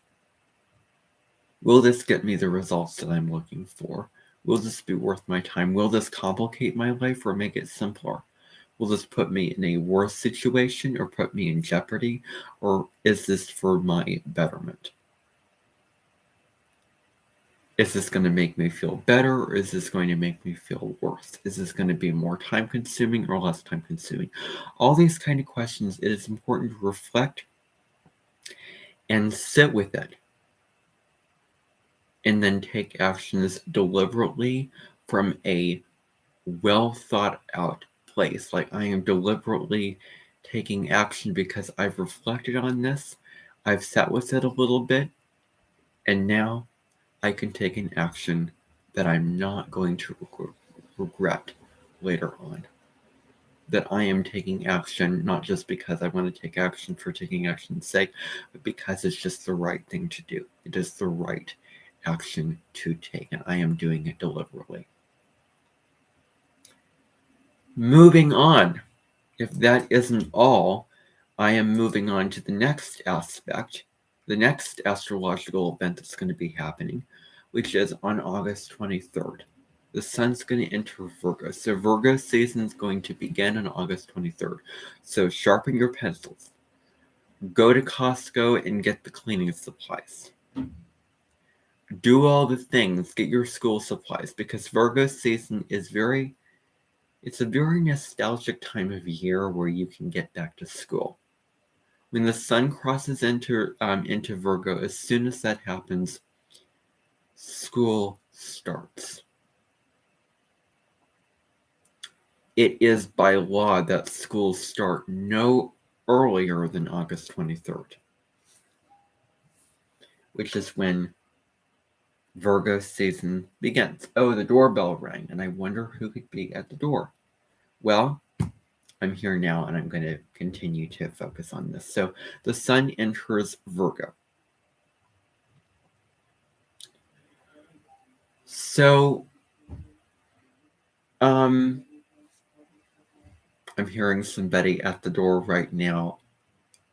Will this get me the results that I'm looking for? Will this be worth my time? Will this complicate my life or make it simpler? Will this put me in a worse situation or put me in jeopardy? Or is this for my betterment? Is this going to make me feel better, or is this going to make me feel worse? Is this going to be more time consuming or less time consuming? All these kind of questions, it is important to reflect and sit with it, and then take actions deliberately from a well thought out place. Like, I am deliberately taking action because I've reflected on this, I've sat with it a little bit, and now I can take an action that I'm not going to regret later on. That I am taking action not just because I want to take action for taking action's sake, but because it's just the right thing to do. It is the right action to take, and I am doing it deliberately. Moving on. If that isn't all, I am moving on to the next aspect, the next astrological event that's going to be happening, which is on August 23rd. The sun's going to enter Virgo. So Virgo season is going to begin on August 23rd. So sharpen your pencils. Go to Costco and get the cleaning supplies. Do all the things. Get your school supplies, because Virgo season is it's a very nostalgic time of year where you can get back to school. When the sun crosses into Virgo, as soon as that happens, school starts. It is by law that schools start no earlier than August 23rd, which is when Virgo season begins. Oh, the doorbell rang, and I wonder who could be at the door. Well, I'm here now, and I'm going to continue to focus on this. So the sun enters Virgo. So, I'm hearing somebody at the door right now,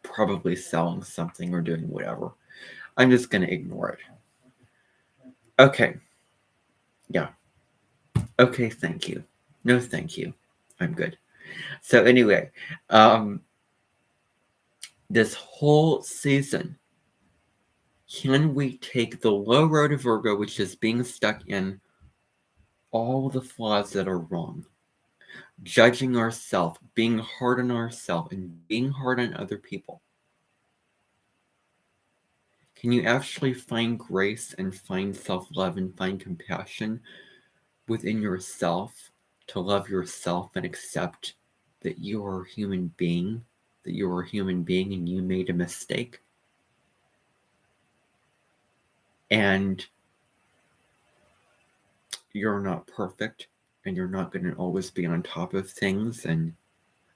probably selling something or doing whatever. I'm just going to ignore it. Okay. Yeah. Okay, thank you. No, thank you. I'm good. So anyway, this whole season, can we take the low road of Virgo, which is being stuck in all the flaws that are wrong, judging ourselves, being hard on ourselves, and being hard on other people? Can you actually find grace and find self-love and find compassion within yourself to love yourself and accept that you are a human being, and you made a mistake? And you're not perfect, and you're not going to always be on top of things, and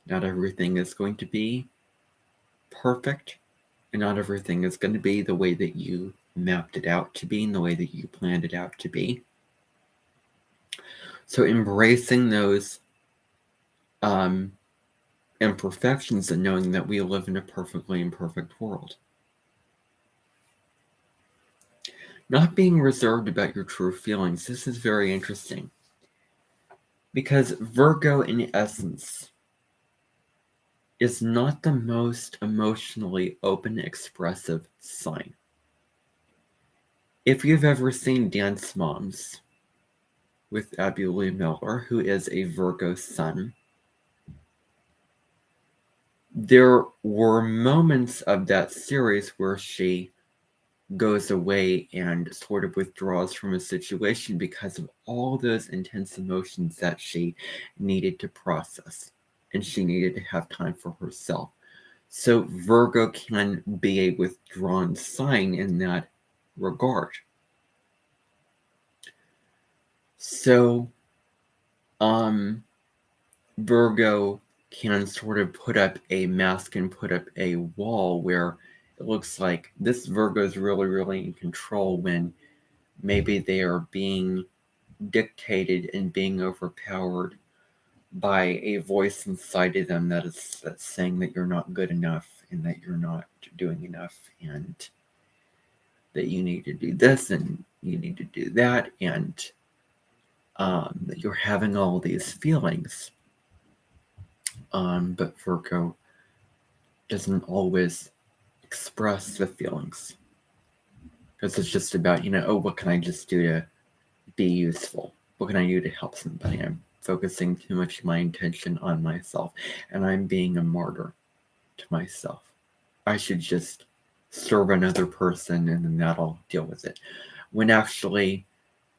not everything is going to be perfect, and not everything is going to be the way that you mapped it out to be and the way that you planned it out to be. So embracing those imperfections and knowing that we live in a perfectly imperfect world. Not being reserved about your true feelings. This is very interesting, because Virgo, in essence, is not the most emotionally open, expressive sign. If you've ever seen Dance Moms with Abby Lee Miller, who is a Virgo sun, there were moments of that series where she goes away and sort of withdraws from a situation because of all those intense emotions that she needed to process, and she needed to have time for herself. So Virgo can be a withdrawn sign in that regard. So Virgo can sort of put up a mask and put up a wall where it looks like this Virgo is really, really in control, when maybe they are being dictated and being overpowered by a voice inside of them that's saying that you're not good enough, and that you're not doing enough, and that you need to do this and you need to do that, and that you're having all these feelings. But Virgo doesn't always express the feelings. Because it's just about, oh, what can I just do to be useful? What can I do to help somebody? I'm focusing too much of my attention on myself, and I'm being a martyr to myself. I should just serve another person and then that'll deal with it. When actually,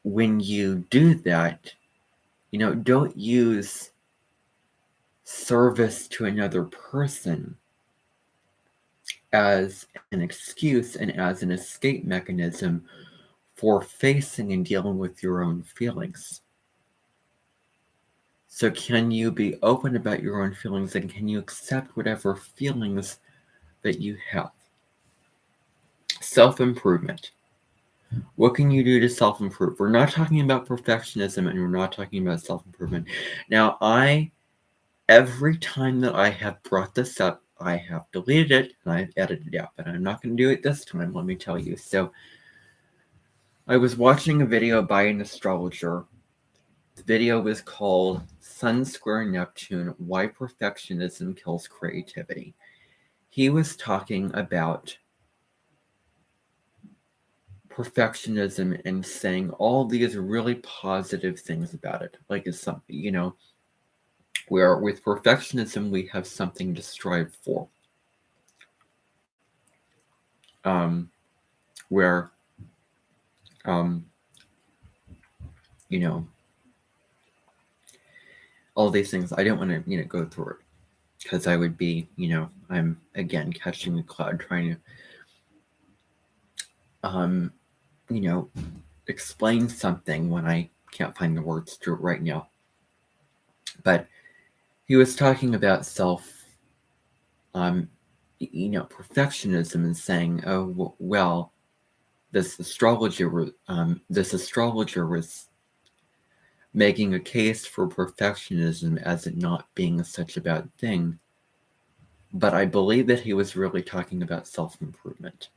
when you do that, don't use service to another person as an excuse and as an escape mechanism for facing and dealing with your own feelings. So can you be open about your own feelings, and can you accept whatever feelings that you have? Self-improvement. What can you do to self-improve? We're not talking about perfectionism, and we're not talking about self-improvement. Now, every time that I have brought this up, I have deleted it and I've edited it out, but I'm not going to do it this time, let me tell you. So I was watching a video by an astrologer. The video was called Sun Square Neptune, Why Perfectionism Kills Creativity. He was talking about perfectionism and saying all these really positive things about it. Like it's something, where with perfectionism, we have something to strive for. Where, all these things, I don't want to, go through it because I would be, I'm again catching a cloud trying to, explain something when I can't find the words to it right now. But he was talking about perfectionism and saying, oh, well, this astrologer was making a case for perfectionism as it not being such a bad thing. But I believe that he was really talking about self-improvement.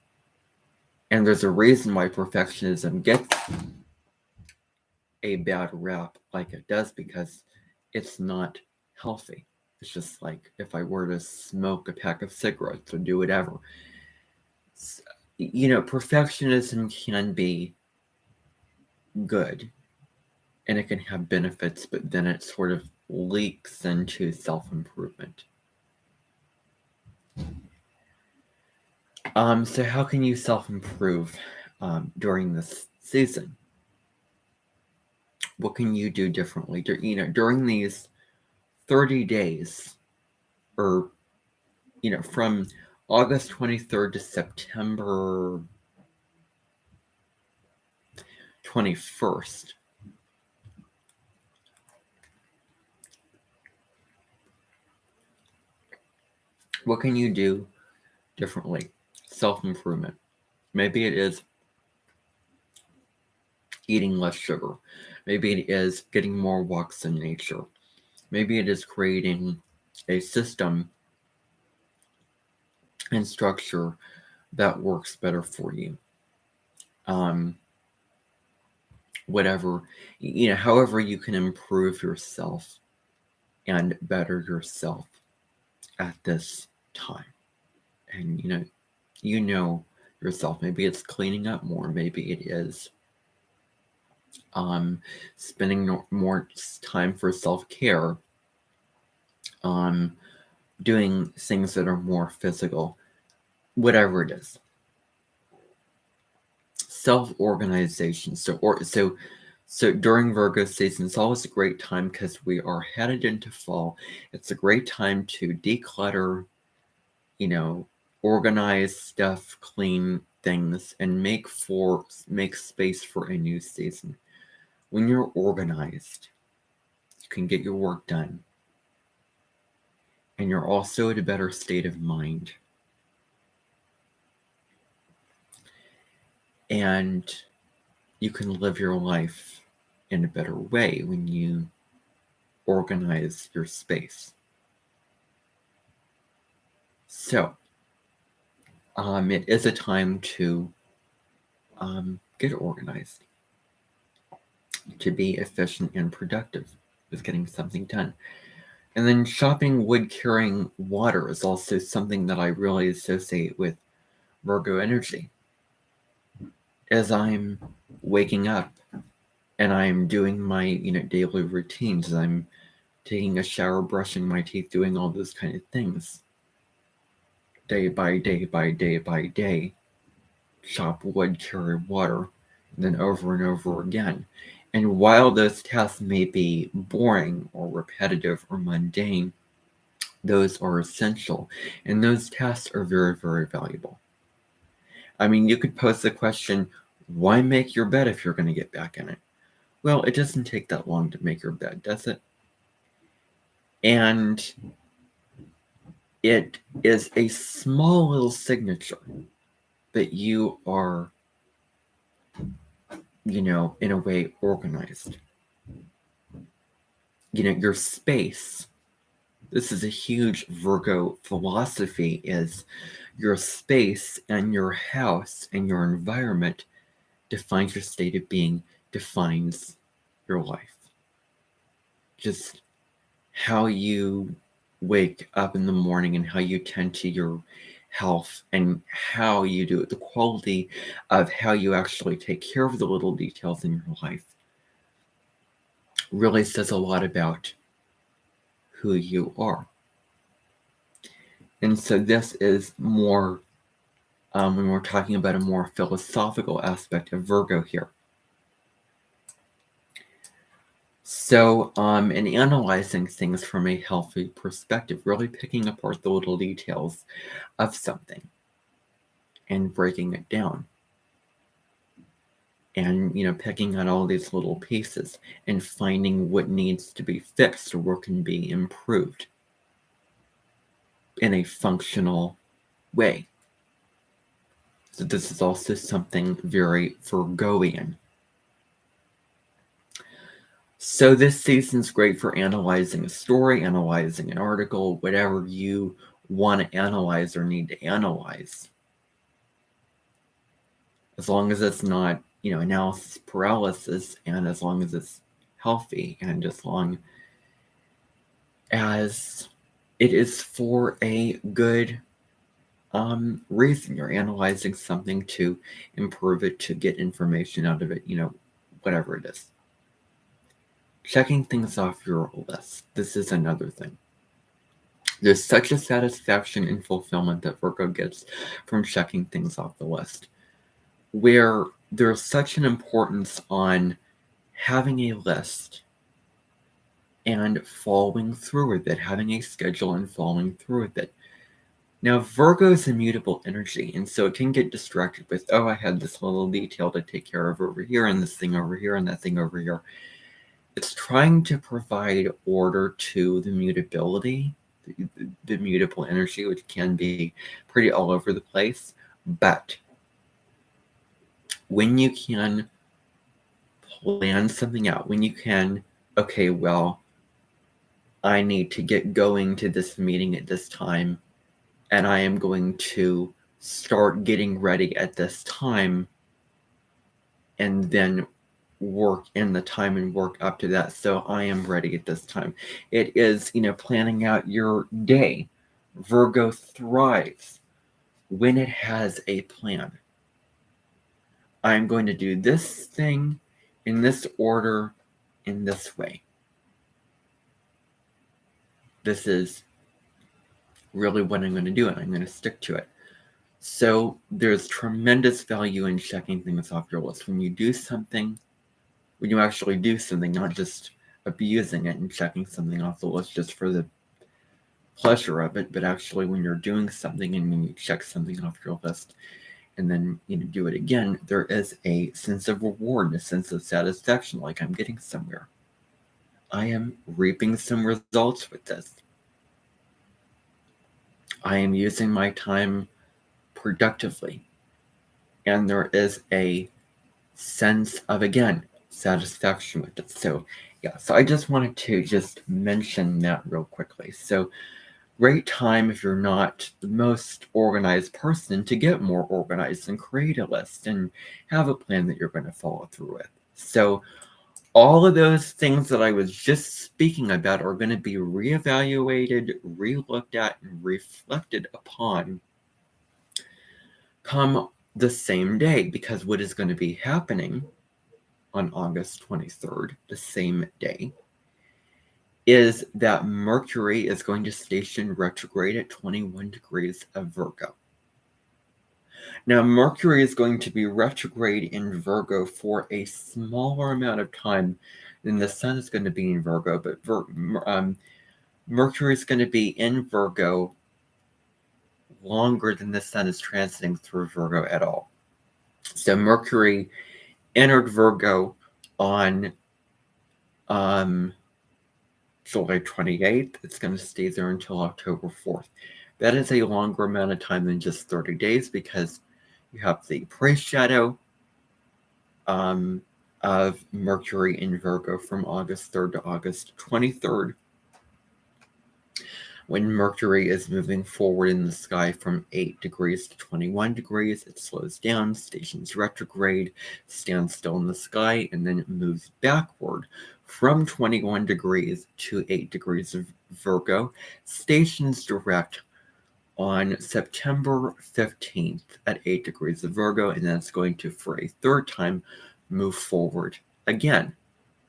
And there's a reason why perfectionism gets a bad rap like it does, because it's not healthy. It's just like if I were to smoke a pack of cigarettes or do whatever. Perfectionism can be good and it can have benefits, but then it sort of leaks into self-improvement. So how can you self-improve during this season? What can you do differently? During these 30 days, or from August 23rd to September 21st. What can you do differently? Self-improvement. Maybe it is eating less sugar. Maybe it is getting more walks in nature. Maybe it is creating a system and structure that works better for you. Whatever, however you can improve yourself and better yourself at this time. And you know yourself. Maybe it's cleaning up more. Maybe it is spending more time for self-care, doing things that are more physical, whatever it is. Self-organization. So during Virgo season, it's always a great time because we are headed into fall. It's a great time to declutter, organize stuff, clean things, and make space for a new season. When you're organized, you can get your work done. And you're also in a better state of mind. And you can live your life in a better way when you organize your space. So, it is a time to get organized, to be efficient and productive with getting something done. And then shopping wood carrying water is also something that I really associate with Virgo energy. As I'm waking up and I'm doing my, daily routines, as I'm taking a shower, brushing my teeth, doing all those kind of things, day by day by day by day, chop wood, carry water, and then over and over again. And while those tasks may be boring or repetitive or mundane, those are essential. And those tasks are very, very valuable. I mean, you could pose the question, why make your bed if you're going to get back in it? Well, it doesn't take that long to make your bed, does it? And it is a small little signature that you are, in a way organized. Your space. This is a huge Virgo philosophy, is your space and your house and your environment defines your state of being, defines your life. Just how you wake up in the morning and how you tend to your health and how you do it, the quality of how you actually take care of the little details in your life really says a lot about who you are. And so this is more, when we're talking about a more philosophical aspect of Virgo here. So, in analyzing things from a healthy perspective, really picking apart the little details of something and breaking it down. And, picking out all these little pieces and finding what needs to be fixed or what can be improved in a functional way. So this is also something very Virgoian. So this season's great for analyzing a story, analyzing an article, whatever you want to analyze or need to analyze. As long as it's not, analysis paralysis, and as long as it's healthy, and as long as it is for a good reason. You're analyzing something to improve it, to get information out of it, whatever it is. Checking things off your list. This is another thing. There's such a satisfaction and fulfillment that Virgo gets from checking things off the list, where there's such an importance on having a list and following through with it, having a schedule and following through with it. Now, Virgo is immutable energy, and so it can get distracted with, I had this little detail to take care of over here, and this thing over here, and that thing over here. It's trying to provide order to the mutability, the mutable energy, which can be pretty all over the place. But when you can plan something out, when you can, okay, well, I need to get going to this meeting at this time, and I am going to start getting ready at this time, and then work in the time and work up to that. So I am ready at this time. It is, planning out your day. Virgo thrives when it has a plan. I'm going to do this thing in this order, in this way. This is really what I'm going to do, and I'm going to stick to it. So there's tremendous value in checking things off your list. When you do something, when you actually do something, not just abusing it and checking something off the list just for the pleasure of it, but actually when you're doing something and when you check something off your list and then do it again, there is a sense of reward, a sense of satisfaction, like I'm getting somewhere. I am reaping some results with this. I am using my time productively. And there is a sense of, again, satisfaction with it. So I just wanted to just mention that real quickly. So great time if you're not the most organized person to get more organized and create a list and have a plan that you're going to follow through with. So all of those things that I was just speaking about are going to be reevaluated, relooked at, and reflected upon come the same day, because what is going to be happening on August 23rd, the same day, is that Mercury is going to station retrograde at 21 degrees of Virgo. Now, Mercury is going to be retrograde in Virgo for a smaller amount of time than the Sun is going to be in Virgo, but Mercury is going to be in Virgo longer than the Sun is transiting through Virgo at all. So Mercury entered Virgo on July 28th. It's going to stay there until October 4th. That is a longer amount of time than just 30 days, because you have the pre-shadow of Mercury in Virgo from August 3rd to August 23rd, when Mercury is moving forward in the sky from 8 degrees to 21 degrees. It slows down, stations retrograde, stands still in the sky, and then it moves backward from 21 degrees to 8 degrees of Virgo, stations direct on September 15th at 8 degrees of Virgo, and then it's going to, for a third time, move forward again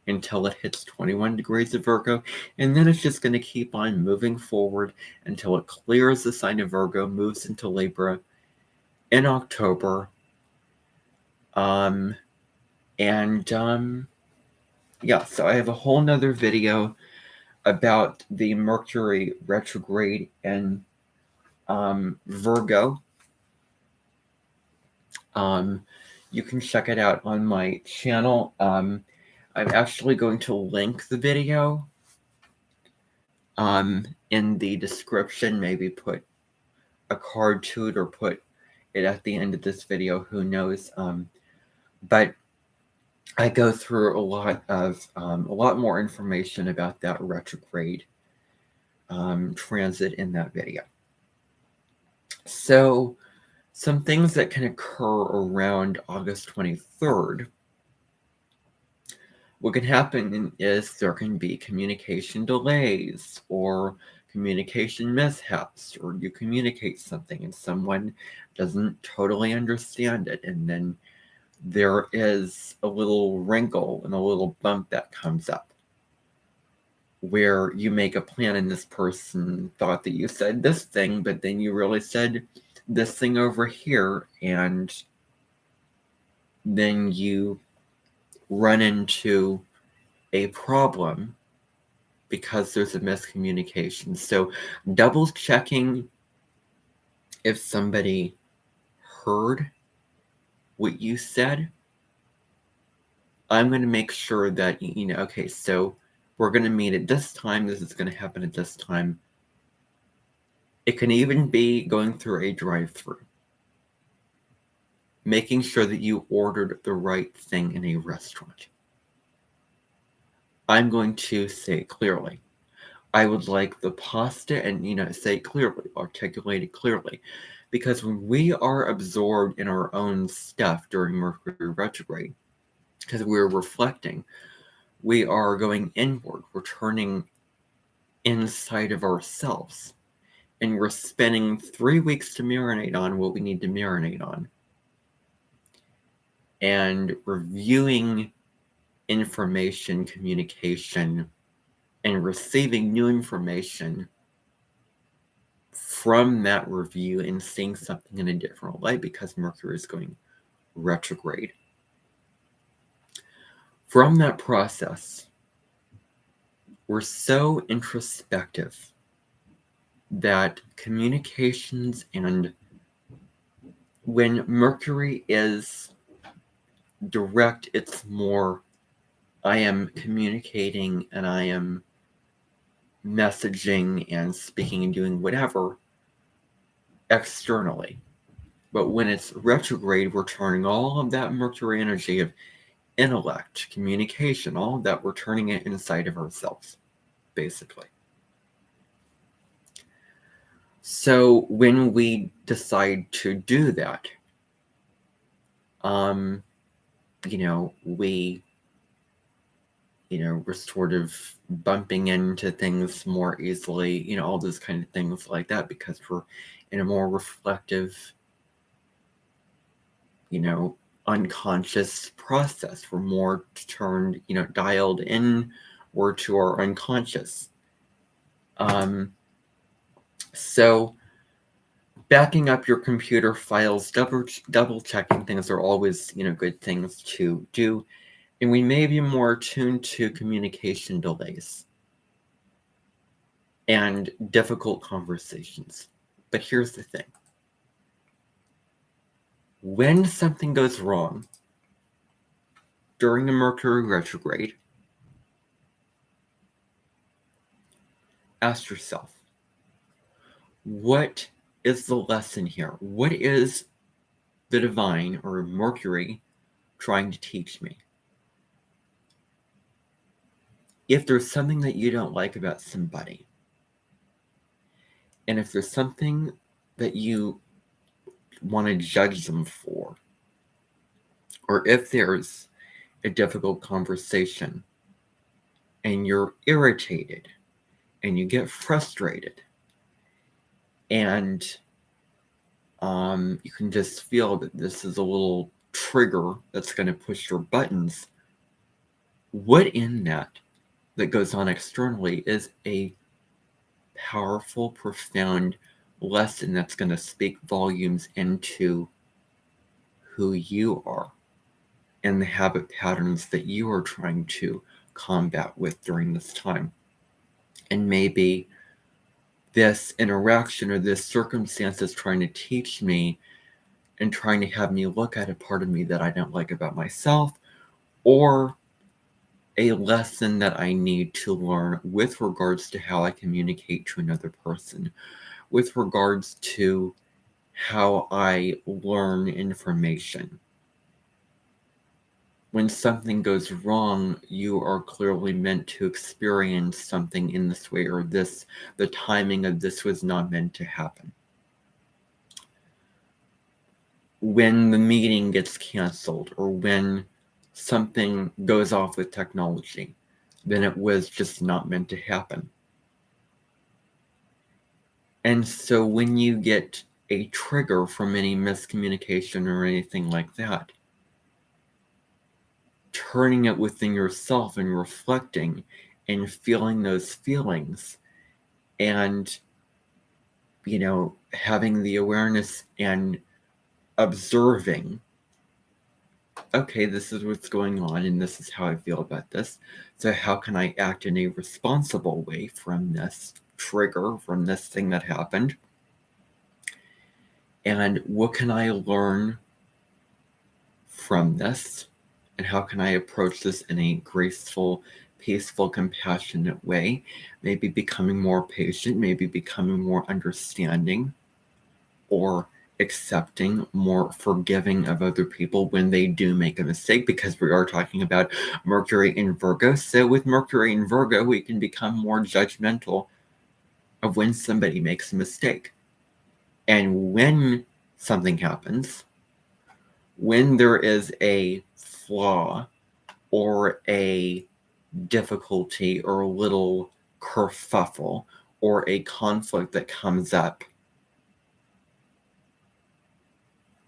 until it hits 21 degrees of Virgo, and then it's just going to keep on moving forward until it clears the sign of Virgo, moves into Libra in October. Yeah, so I have a whole nother video about the Mercury retrograde and Virgo. You can check it out on my channel. I'm actually going to link the video in the description, maybe put a card to it or put it at the end of this video, who knows. But I go through a lot more information about that retrograde transit in that video. So some things that can occur around August 23rd. What can happen is there can be communication delays or communication mishaps, or you communicate something and someone doesn't totally understand it, and then there is a little wrinkle and a little bump that comes up where you make a plan and this person thought that you said this thing, but then you really said this thing over here, and then you run into a problem because there's a miscommunication. So double checking if somebody heard what you said. I'm going to make sure that, okay, so we're going to meet at this time. This is going to happen at this time. It can even be going through a drive-thru. Making sure that you ordered the right thing in a restaurant. I'm going to say clearly, I would like the pasta, and say clearly, articulate it clearly. Because when we are absorbed in our own stuff during Mercury retrograde, because we're reflecting, we are going inward, we're turning inside of ourselves, and we're spending 3 weeks to marinate on what we need to marinate on, and reviewing information, communication, and receiving new information from that review and seeing something in a different light, because Mercury is going retrograde. From that process, we're so introspective that communications, and when Mercury is direct, it's more, I am communicating and I am messaging and speaking and doing whatever externally. But when it's retrograde, we're turning all of that Mercury energy of intellect, communication, all of that, we're turning it inside of ourselves, basically. So when we decide to do that, we restorative bumping into things more easily, all those kind of things like that, because we're in a more reflective, unconscious process. We're more turned, dialed in or to our unconscious. So backing up your computer files, double checking things are always, good things to do. And we may be more attuned to communication delays and difficult conversations. But here's the thing. When something goes wrong during a Mercury retrograde, ask yourself, what is the lesson here? What is the divine or Mercury trying to teach me? If there's something that you don't like about somebody, and if there's something that you want to judge them for, or if there's a difficult conversation and you're irritated and you get frustrated and you can just feel that this is a little trigger that's going to push your buttons, what in that goes on externally is a powerful, profound lesson that's going to speak volumes into who you are and the habit patterns that you are trying to combat with during this time. And maybe this interaction or this circumstance is trying to teach me and trying to have me look at a part of me that I don't like about myself, or a lesson that I need to learn with regards to how I communicate to another person, with regards to how I learn information. When something goes wrong, you are clearly meant to experience something in this way, or the timing of this was not meant to happen. When the meeting gets canceled, or when something goes off with technology, then it was just not meant to happen. And so when you get a trigger from any miscommunication or anything like that, turning it within yourself and reflecting and feeling those feelings and, having the awareness and observing, okay, this is what's going on and this is how I feel about this. So how can I act in a responsible way from this trigger, from this thing that happened? And what can I learn from this? And how can I approach this in a graceful, peaceful, compassionate way? Maybe becoming more patient, maybe becoming more understanding, or accepting, more forgiving of other people when they do make a mistake, because we are talking about Mercury in Virgo. So with Mercury in Virgo, we can become more judgmental of when somebody makes a mistake. And when something happens, when there is a flaw or a difficulty or a little kerfuffle or a conflict that comes up,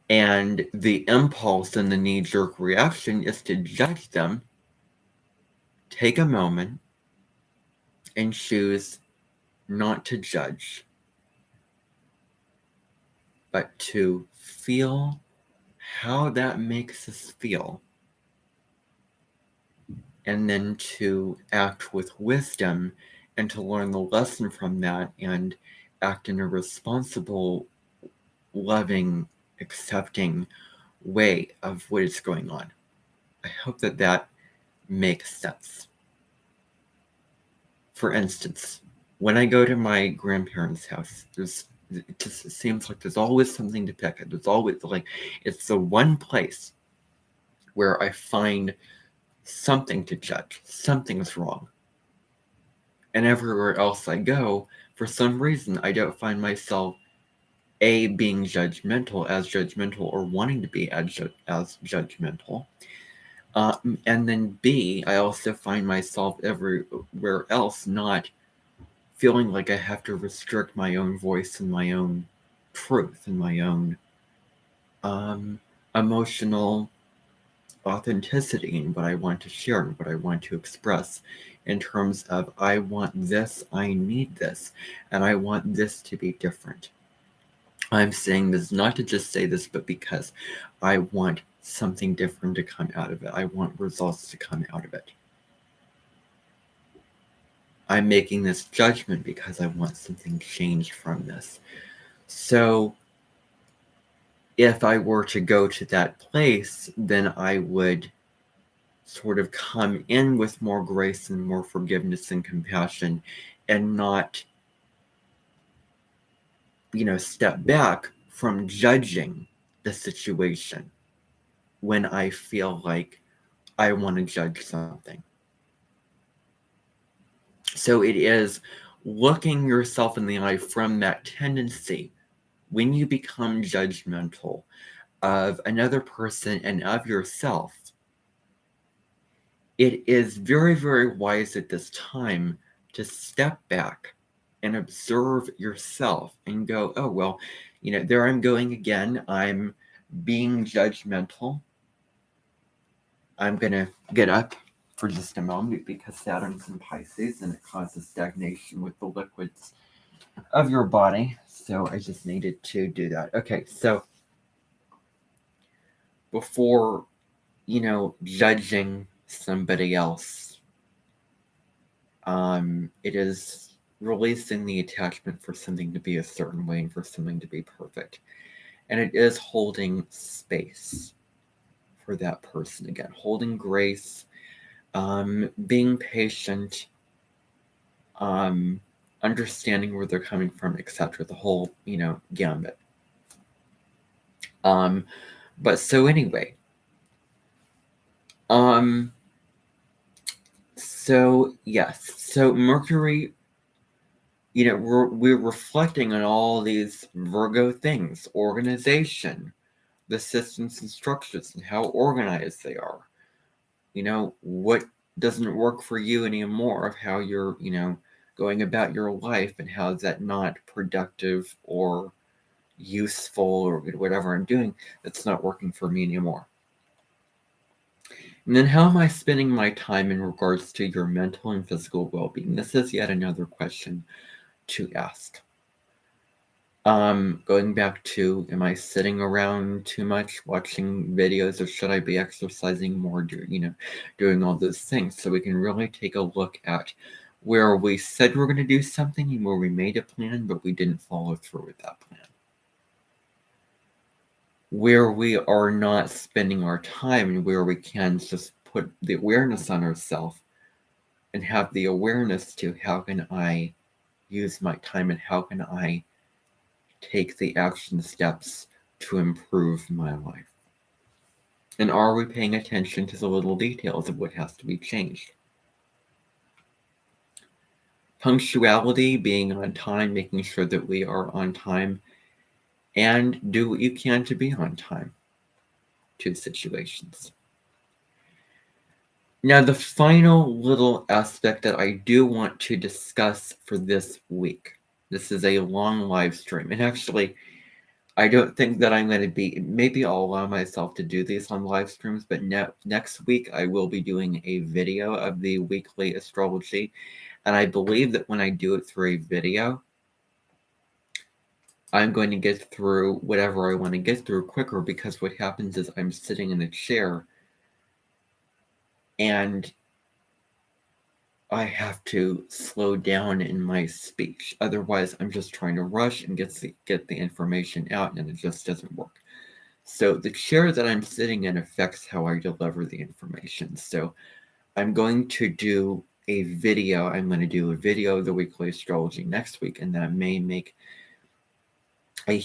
and the impulse and the knee-jerk reaction is to judge them, take a moment and choose not to judge, but to feel how that makes us feel, and then to act with wisdom and to learn the lesson from that and act in a responsible, loving, accepting way of what is going on. I hope that makes sense. For instance, when I go to my grandparents' house, it just seems like there's always something to pick at. There's always, it's the one place where I find something to judge. Something's wrong. And everywhere else I go, for some reason, I don't find myself being judgmental, or wanting to be as judgmental. And then B, I also find myself everywhere else not feeling like I have to restrict my own voice and my own truth and my own emotional authenticity in what I want to share and what I want to express in terms of I want this, I need this, and I want this to be different. I'm saying this not to just say this, but because I want something different to come out of it. I want results to come out of it. I'm making this judgment because I want something changed from this. So if I were to go to that place, then I would sort of come in with more grace and more forgiveness and compassion and not, step back from judging the situation when I feel like I want to judge something. So it is looking yourself in the eye from that tendency when you become judgmental of another person and of yourself. It is very, very wise at this time to step back and observe yourself and go, oh, well, there I'm going again. I'm being judgmental. I'm going to get up for just a moment because Saturn's in Pisces and it causes stagnation with the liquids of your body. So I just needed to do that. Okay, so before, judging somebody else, it is releasing the attachment for something to be a certain way and for something to be perfect. And it is holding space for that person again, holding grace, being patient, understanding where they're coming from, etc. The whole, gambit. But so anyway, so yes, so Mercury, we're reflecting on all these Virgo things: organization, the systems and structures, and how organized they are. What doesn't work for you anymore, of how you're, going about your life, and how is that not productive or useful, or whatever I'm doing that's not working for me anymore. And then how am I spending my time in regards to your mental and physical well-being? This is yet another question to ask. Going back to, am I sitting around too much watching videos, or should I be exercising more, doing all those things? So we can really take a look at where we said we're going to do something and where we made a plan, but we didn't follow through with that plan. Where we are not spending our time, and where we can just put the awareness on ourselves and have the awareness to, how can I use my time and how can I take the action steps to improve my life? And are we paying attention to the little details of what has to be changed? Punctuality, being on time, making sure that we are on time, and do what you can to be on time to situations. Now, the final little aspect that I do want to discuss for this week. This is a long live stream. And actually, I don't think that I'm going to be, maybe I'll allow myself to do these on live streams, but next week I will be doing a video of the weekly astrology. And I believe that when I do it through a video, I'm going to get through whatever I want to get through quicker, because what happens is I'm sitting in a chair and I have to slow down in my speech. Otherwise, I'm just trying to rush and get the information out, and it just doesn't work. So the chair that I'm sitting in affects how I deliver the information. So I'm going to do a video. I'm going to do a video of the weekly astrology next week, and that may make a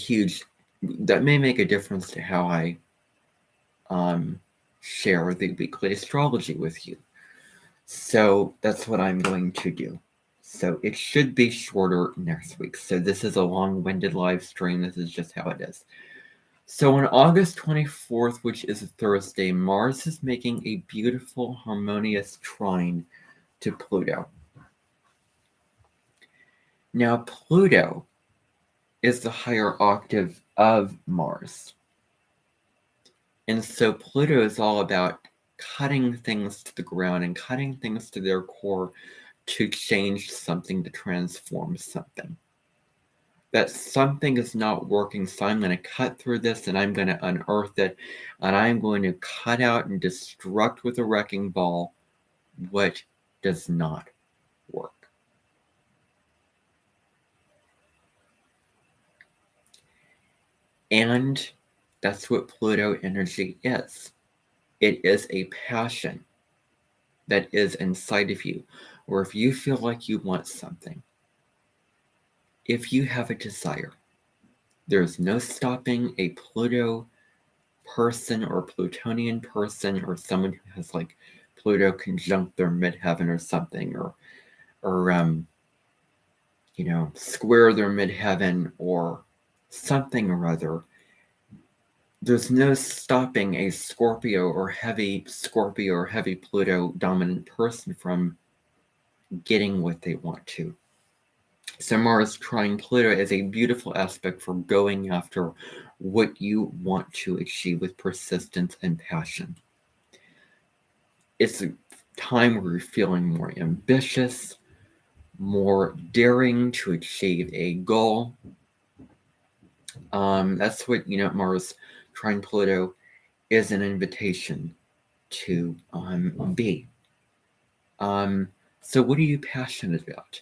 difference to how I share the weekly astrology with you. So that's what I'm going to do. So it should be shorter next week. So this is a long-winded live stream. This is just how it is. So on August 24th, which is a Thursday, Mars is making a beautiful, harmonious trine to Pluto. Now, Pluto is the higher octave of Mars. And so Pluto is all about cutting things to the ground and cutting things to their core to change something, to transform something. That something is not working, so I'm going to cut through this and I'm going to unearth it, and I'm going to cut out and destruct with a wrecking ball what does not work. And that's what Pluto energy is. It is a passion that is inside of you, or if you feel like you want something, if you have a desire, there's no stopping a Pluto person or Plutonian person or someone who has like Pluto conjunct their midheaven or something, or square their midheaven or something or other. There's no stopping a Scorpio or heavy Pluto dominant person from getting what they want to. So Mars trine Pluto is a beautiful aspect for going after what you want to achieve with persistence and passion. It's a time where you're feeling more ambitious, more daring to achieve a goal. That's what, Mars trine Pluto is an invitation to be. So what are you passionate about?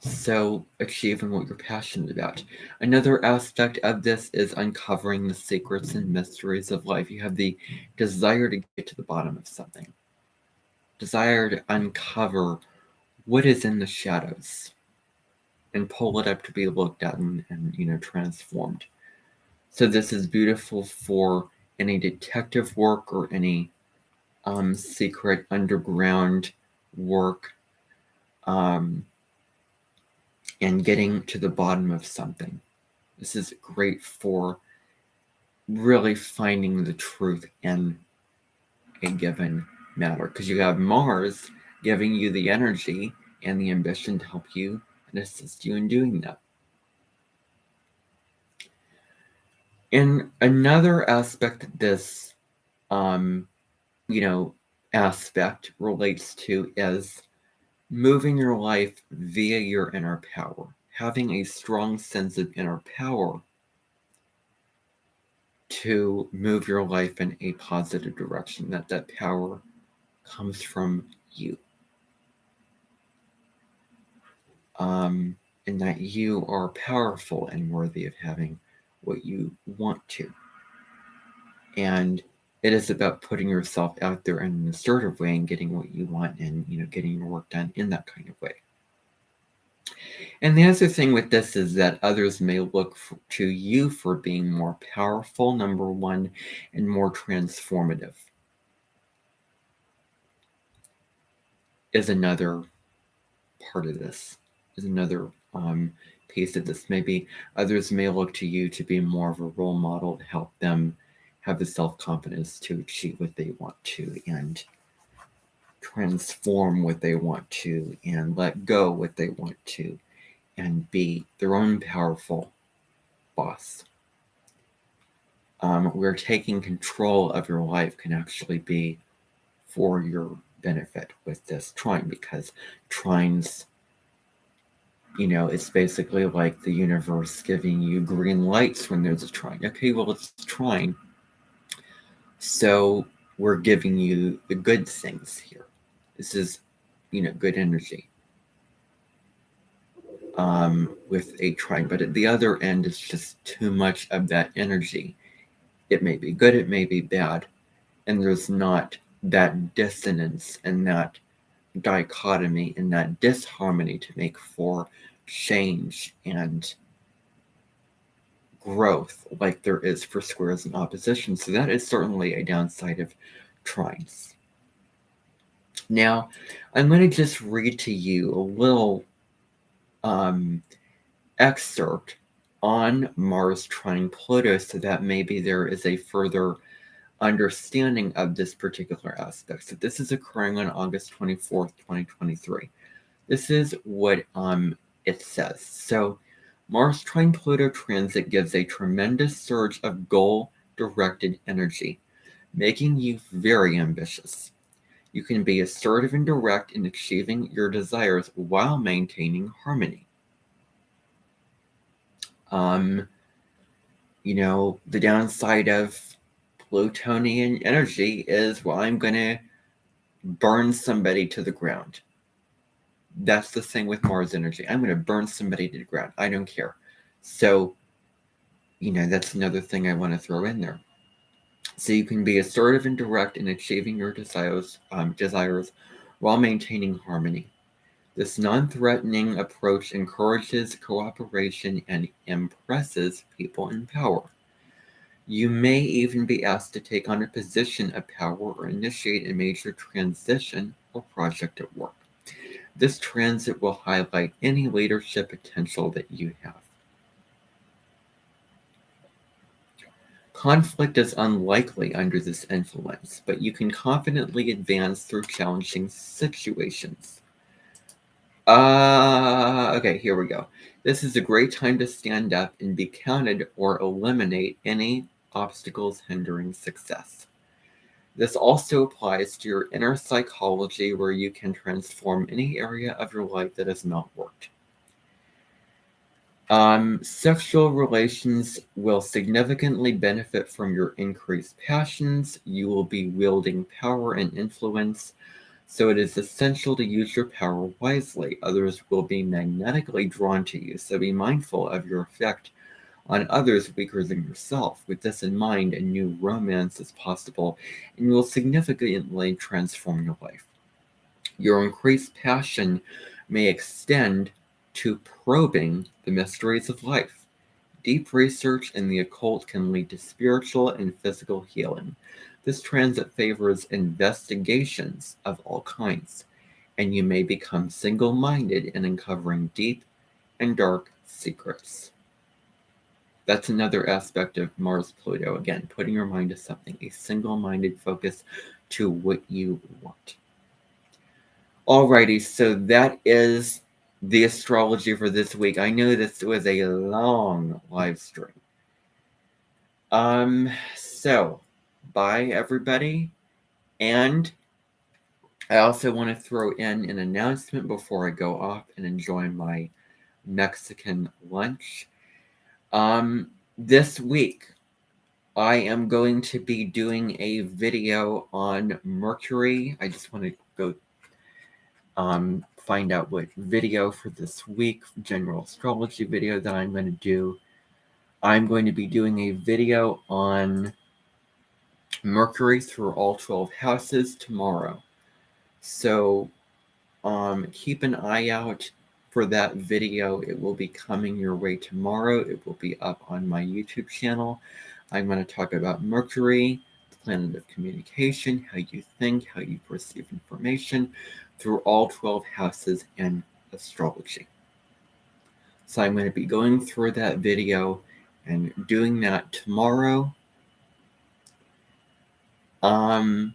So achieving what you're passionate about. Another aspect of this is uncovering the secrets and mysteries of life. You have the desire to get to the bottom of something. Desire to uncover what is in the shadows and pull it up to be looked at and transformed. So this is beautiful for any detective work or any secret underground work, and getting to the bottom of something. This is great for really finding the truth in a given matter, because you have Mars giving you the energy and the ambition to help you and assist you in doing that. And another aspect that this aspect relates to is moving your life via your inner power, having a strong sense of inner power to move your life in a positive direction, that power comes from you. And that you are powerful and worthy of having what you want to. And it is about putting yourself out there in an assertive way and getting what you want and, getting your work done in that kind of way. And the other thing with this is that others may look to you for being more powerful, number one, and more transformative is another part of this, is another piece of this. Maybe others may look to you to be more of a role model to help them have the self-confidence to achieve what they want to and transform what they want to and let go what they want to and be their own powerful boss. Where taking control of your life can actually be for your benefit with this trine, because trines, it's basically like the universe giving you green lights when there's a trine. Okay, well, it's a trine, so we're giving you the good things here. This is, good energy with a trine, but at the other end, it's just too much of that energy. It may be good, it may be bad, and there's not that dissonance and that dichotomy and that disharmony to make for change and growth like there is for squares and oppositions. So that is certainly a downside of trines. Now, I'm going to just read to you a little excerpt on Mars trine Pluto, so that maybe there is a further understanding of this particular aspect. So this is occurring on August 24th, 2023. This is what it says. So Mars trine Pluto transit gives a tremendous surge of goal-directed energy, making you very ambitious. You can be assertive and direct in achieving your desires while maintaining harmony. The downside of Plutonian energy is, well, I'm going to burn somebody to the ground. That's the thing with Mars energy. I'm going to burn somebody to the ground. I don't care. So, that's another thing I want to throw in there. So you can be assertive and direct in achieving your desires while maintaining harmony. This non-threatening approach encourages cooperation and impresses people in power. You may even be asked to take on a position of power or initiate a major transition or project at work. This transit will highlight any leadership potential that you have. Conflict is unlikely under this influence, but you can confidently advance through challenging situations. Okay, here we go. This is a great time to stand up and be counted or eliminate any obstacles hindering success. This also applies to your inner psychology, where you can transform any area of your life that has not worked. Sexual relations will significantly benefit from your increased passions. You will be wielding power and influence, so it is essential to use your power wisely. Others will be magnetically drawn to you, so be mindful of your effect on others weaker than yourself. With this in mind, a new romance is possible and will significantly transform your life. Your increased passion may extend to probing the mysteries of life. Deep research in the occult can lead to spiritual and physical healing. This transit favors investigations of all kinds, and you may become single-minded in uncovering deep and dark secrets. That's another aspect of Mars-Pluto. Again, putting your mind to something, a single-minded focus to what you want. Alrighty, so that is the astrology for this week. I know this was a long live stream. So bye everybody. And I also want to throw in an announcement before I go off and enjoy my Mexican lunch. This week I am going to be doing a video on Mercury. I just want to go find out what video for this week, general astrology video that I'm going to do. I'm going to be doing a video on Mercury through all 12 houses tomorrow. So keep an eye out for that video. It will be coming your way tomorrow. It will be up on my YouTube channel. I'm going to talk about Mercury, the planet of communication, how you think, how you perceive information through all 12 houses in astrology. So I'm going to be going through that video and doing that tomorrow. And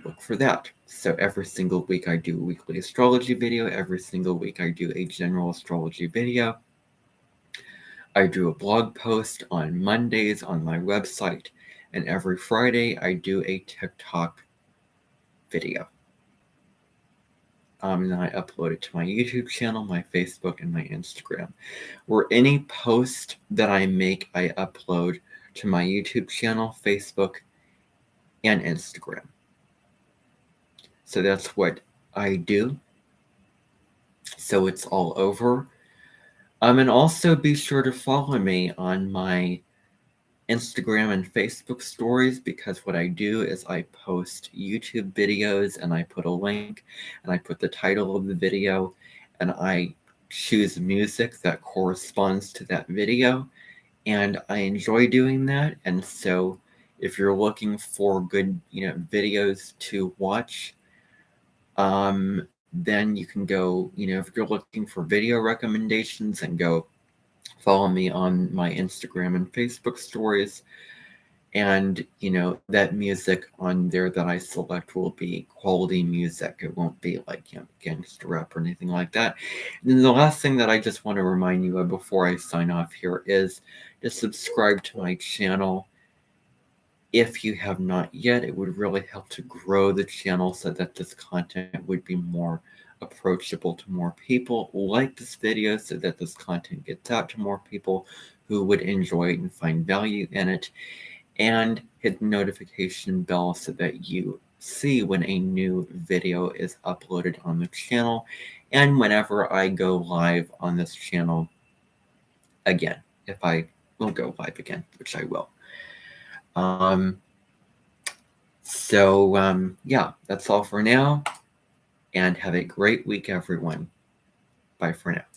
look for that. So every single week I do a weekly astrology video. Every single week I do a general astrology video. I do a blog post on Mondays on my website. And every Friday I do a TikTok video. And then I upload it to my YouTube channel, my Facebook, and my Instagram. Where any post that I make, I upload to my YouTube channel, Facebook, and Instagram. So that's what I do. So it's all over. And also be sure to follow me on my Instagram and Facebook stories, because what I do is I post YouTube videos and I put a link and I put the title of the video and I choose music that corresponds to that video. And I enjoy doing that. And so if you're looking for good, videos to watch, then you can go, if you're looking for video recommendations, and go follow me on my Instagram and Facebook stories. And, that music on there that I select will be quality music. It won't be like, gangster rap or anything like that. And then the last thing that I just want to remind you of before I sign off here is to subscribe to my channel. If you have not yet, it would really help to grow the channel so that this content would be more approachable to more people. Like this video so that this content gets out to more people who would enjoy it and find value in it. And hit the notification bell so that you see when a new video is uploaded on the channel and whenever I go live on this channel again, if I will go live again, which I will. Yeah, that's all for now, and have a great week, everyone. Bye for now.